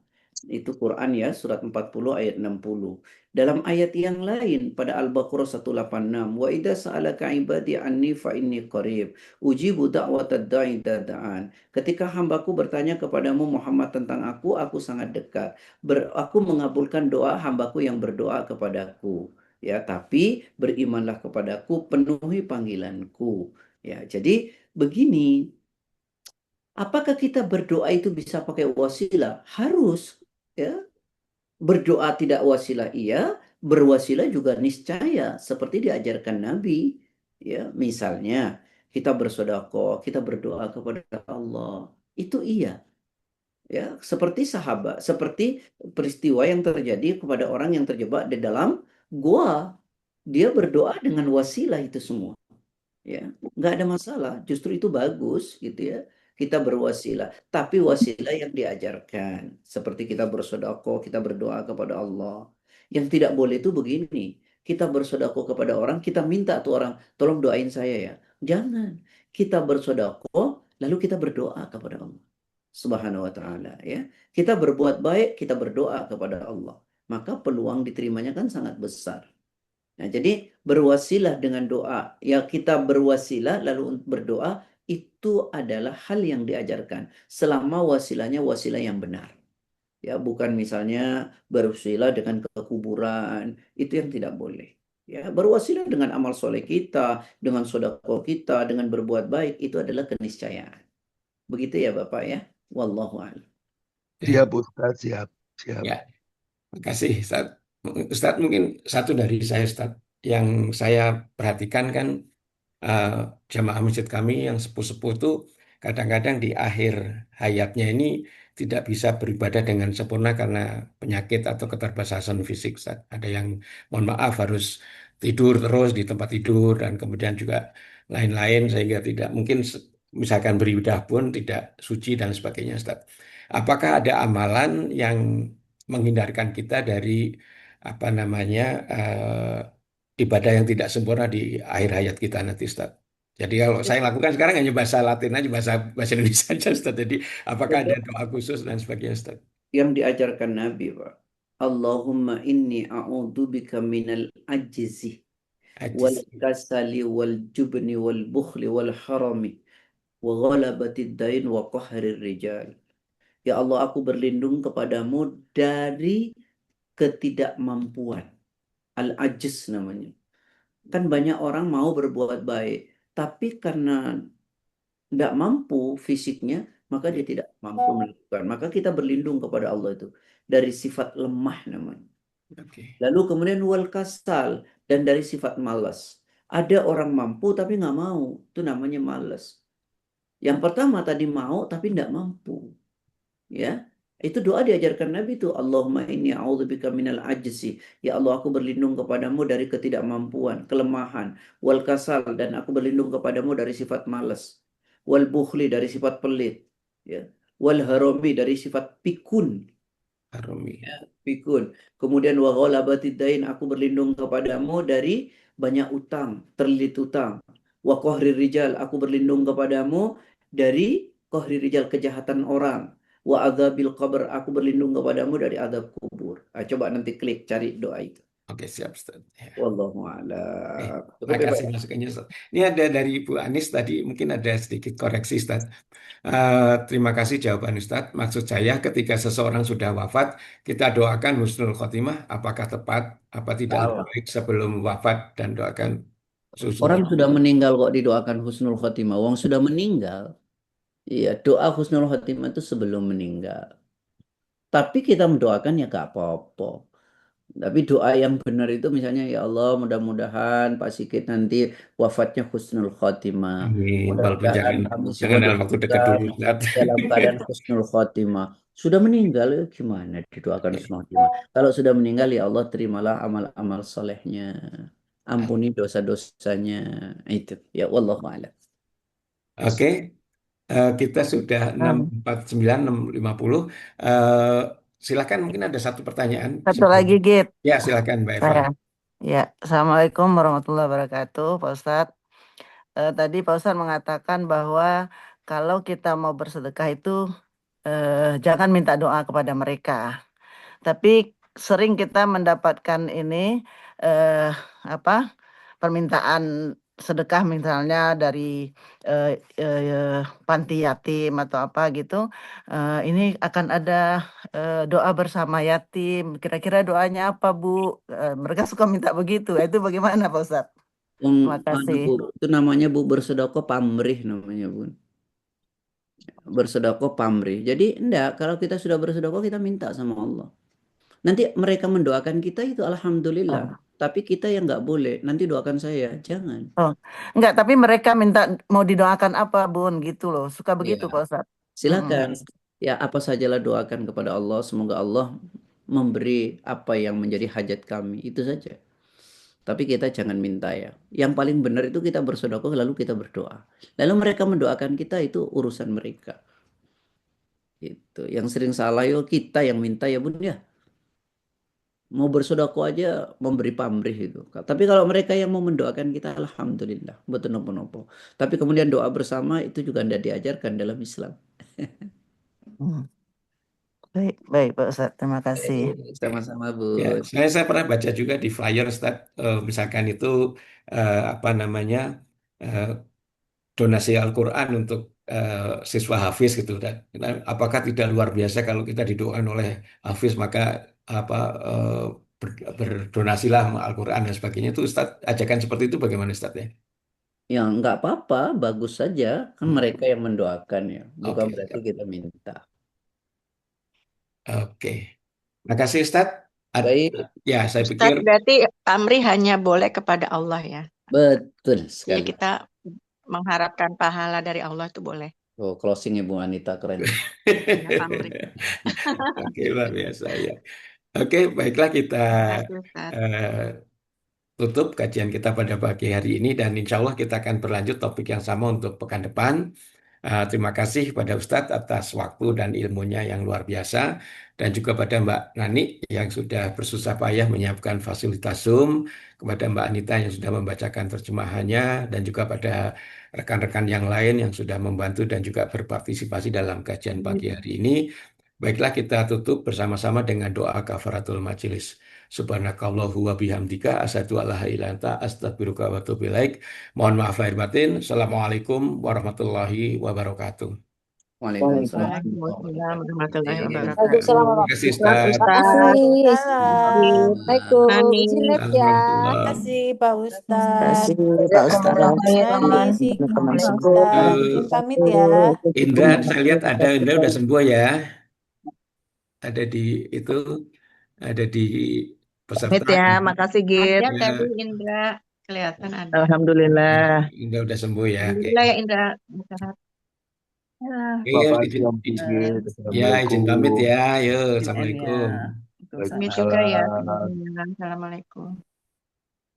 Itu Quran ya, surat 40 ayat 60. Dalam ayat yang lain pada Al-Baqarah 186, wa idza sa'alaka ibadi anni fa inni qarib, ujibu da'watad da'i idza da'an. Ketika hambaku bertanya kepadamu Muhammad tentang aku sangat dekat. Aku mengabulkan doa hambaku yang berdoa kepadaku. Ya, tapi berimanlah kepadaku, penuhi panggilanku. Ya, jadi begini, apakah kita berdoa itu bisa pakai wasilah? Harus, ya. Berdoa tidak wasilah iya, berwasilah juga niscaya seperti diajarkan Nabi. Ya, misalnya kita bersedekah, kita berdoa kepada Allah. Itu iya. Ya, seperti sahabat, seperti peristiwa yang terjadi kepada orang yang terjebak di dalam gua. Dia berdoa dengan wasilah itu semua. Ya, nggak ada masalah. Justru itu bagus gitu ya. Kita berwasilah, tapi wasilah yang diajarkan. Seperti kita bersedekah, kita berdoa kepada Allah. Yang tidak boleh itu begini. Kita bersedekah kepada orang, kita minta tuh orang, tolong doain saya ya. Jangan. Kita bersedekah, lalu kita berdoa kepada Allah Subhanahu wa taala ya. Kita berbuat baik, kita berdoa kepada Allah. Maka peluang diterimanya kan sangat besar. Nah, jadi berwasilah dengan doa. Ya, kita berwasilah lalu berdoa itu adalah hal yang diajarkan selama wasilahnya wasilah yang benar. Ya, bukan misalnya berwasilah dengan kekuburan, itu yang tidak boleh. Ya, berwasilah dengan amal soleh kita, dengan sedekah kita, dengan berbuat baik itu adalah keniscayaan. Begitu ya, Bapak ya. Wallahu a'lam. Siap Ustaz, siap, siap. Ya, makasih Ustaz. Ustaz mungkin satu dari saya Ustaz yang saya perhatikan kan eh, jamaah masjid kami yang sepuh-sepuh itu kadang-kadang di akhir hayatnya ini tidak bisa beribadah dengan sempurna karena penyakit atau keterbatasan fisik Ustaz. Ada yang mohon maaf harus tidur terus di tempat tidur dan kemudian juga lain-lain sehingga tidak mungkin misalkan beribadah pun tidak suci dan sebagainya Ustaz. Apakah ada amalan yang menghindarkan kita dari apa namanya ibadah yang tidak sempurna di akhir hayat kita nanti, Ustaz? Jadi kalau saya lakukan sekarang hanya bahasa Latin aja, bahasa bahasa Indonesia aja, Ustaz. Jadi apakah ada doa khusus dan sebagainya, Ustaz? Yang diajarkan Nabi, Pak. Allahumma inni a'udzubika minal ajzi wal Ajis. kasali wal jubni wal bukhli wal harami wa ghalabatid dain wa qahrir rijal. Ya Allah, aku berlindung kepadamu dari ketidakmampuan. Al-ajiz namanya. Kan banyak orang mau berbuat baik, tapi karena tidak mampu fisiknya, maka dia tidak mampu melakukan. Maka kita berlindung kepada Allah itu dari sifat lemah namanya. Oke. Lalu kemudian wal kasal dan dari sifat malas. Ada orang mampu tapi nggak mau, itu namanya malas. Yang pertama tadi mau tapi tidak mampu, ya. Itu doa diajarkan Nabi itu, Allahumma inni a'udzubika minal ajzi. Ya Allah, aku berlindung kepadamu dari ketidakmampuan, kelemahan, wal kasal dan aku berlindung kepadamu dari sifat malas, wal bukhli dari sifat pelit, ya. Wal harami dari sifat pikun, Arumi. pikun. Kemudian wa ghalabatid dain, aku berlindung kepadamu dari banyak utang, terlilit utang. Wa qahrir rijal, aku berlindung kepadamu dari qahrir rijal, kejahatan orang. Wa adzabil qabr, aku berlindung kepadamu dari azab kubur. Coba nanti klik cari doa itu. Oke, siap, Ustaz. Ya. Wallahu Oke, a'lam. Cukup ya, Pak? makasih masukannya, Ustaz. Ini ada dari Bu Anis tadi, mungkin ada sedikit koreksi, Ustaz. Terima kasih jawaban Ustaz. Maksud saya ketika seseorang sudah wafat, kita doakan husnul khotimah. Apakah tepat? Apa tidak lebih Salah. baik sebelum wafat dan doakan husnul Orang khotimah? sudah meninggal kok didoakan husnul khotimah. Orang sudah meninggal. Iya, doa husnul khotimah itu sebelum meninggal. Tapi kita mendoakan ya gak apa-apa. Tapi doa yang benar itu misalnya ya Allah mudah-mudahan Pak Sigit nanti wafatnya husnul khotimah. Amin. Walaupun Mudah-mudahan jangan kami jangan semua dalam waktu dekat diberikan dulu, Ustaz. dalam keadaan husnul khotimah. Sudah meninggal ya gimana didoakan husnul khotimah. Kalau sudah meninggal ya Allah terimalah amal-amal solehnya. Ampuni dosa-dosanya. Itu ya wallahu a'lam. Oke, kita sudah Hmm. 6.49, 6.50. Eh, Silakan mungkin ada satu pertanyaan Satu sebelum. lagi, Git. Ya, silakan Mbak Eva. Saya. Ya, Assalamualaikum warahmatullahi wabarakatuh, Pak Ustadz. Tadi Pak Ustadz mengatakan bahwa kalau kita mau bersedekah itu jangan minta doa kepada mereka. Tapi sering kita mendapatkan ini eh, apa permintaan sedekah misalnya dari panti yatim atau apa gitu. Ini akan ada doa bersama yatim. Kira-kira doanya apa, Bu? Mereka suka minta begitu. Itu bagaimana, Pak Ustadz? Terima kasih. Bu, itu namanya Bu bersedekah pamrih namanya Bu. Bersedekah pamrih. Jadi enggak, kalau kita sudah bersedekah kita minta sama Allah. Nanti mereka mendoakan kita itu alhamdulillah. Tapi kita yang nggak boleh. Nanti doakan saya, jangan. Enggak, tapi mereka minta mau didoakan apa, Bun, gitu loh. Suka begitu, Ya, Pak Ustadz. silakan. Ya, apa sajalah doakan kepada Allah. Semoga Allah memberi apa yang menjadi hajat kami. Itu saja. Tapi kita jangan minta ya. Yang paling benar itu kita bersedekah lalu kita berdoa. Lalu mereka mendoakan kita itu urusan mereka. Itu. Yang sering salah yo kita yang minta ya Bun ya. Mau bersedekah aja memberi pamrih itu. Tapi kalau mereka yang mau mendoakan kita alhamdulillah. Betul nopo-nopo. Tapi kemudian doa bersama itu juga tidak diajarkan dalam Islam. Baik, baik Pak Ustadz. Terima kasih. Sama-sama Ya, Bu. saya pernah baca juga di flyer, Ustaz, misalkan itu apa namanya donasi Al-Quran untuk siswa Hafiz gitu. Dan apakah tidak luar biasa kalau kita didoakan oleh Hafiz maka apa berdonasilah Al-Quran dan sebagainya itu, Ustaz, ajakan seperti itu bagaimana, Ustaz ya? Ya nggak apa-apa, bagus saja. Kan mereka yang mendoakan ya. Bukan Oke, berarti siap. kita minta. Oke. Makasih, Ustaz. Baik, Ya, saya Ustadz, pikir berarti pamrih hanya boleh kepada Allah ya. betul Jadi sekali. kita mengharapkan pahala dari Allah itu boleh. Oh, closingnya Bu Anita keren. Ya, pamrih. Oke, luar biasa ya. Oke, baiklah kita Terima kasih, Ustadz. tutup kajian kita pada pagi hari ini dan insya Allah kita akan berlanjut topik yang sama untuk pekan depan. Terima kasih pada Ustadz atas waktu dan ilmunya yang luar biasa dan juga pada Mbak Nani yang sudah bersusah payah menyiapkan fasilitas Zoom, kepada Mbak Anita yang sudah membacakan terjemahannya dan juga pada rekan-rekan yang lain yang sudah membantu dan juga berpartisipasi dalam kajian pagi hari ini. Baiklah kita tutup bersama-sama dengan doa kafaratul majelis. Subhanakallahu wa bihamdika asyhadu an la ilaha illa anta astaghfiruka wa atubu ilaik. Mohon maaf lahir batin. Assalamualaikum warahmatullahi wabarakatuh. Waalaikumsalam. Waalaikumsalam warahmatullahi wabarakatuh. Waalaikumsalam Terima kasih, Terima Ustaz. kasih, Makasih. Ustadz. Assalamualaikum. Izin live ya. Alhamdulillah. Kasih Pak Terima Ustadz. kasih Pak Ustadz. Nani, Sigi, Pak Ustadz. Izin pamit ya. Indra, saya lihat ada Indra udah sembuh ya. Ada di itu, ada di Pamit peserta. ya, makasih Git. Ada Ya, tadi Indra kelihatan ada. Alhamdulillah. Indra udah sembuh ya. Oke. Alhamdulillah ya Indra. Sehat. Ya, Oke, Bapak izin, Siam Sigit, ya izin pamit Assalamualaikum. ya. Yuk, Ya. Assalamualaikum. pamit juga ya. Waalaikumsalam. Assalamualaikum.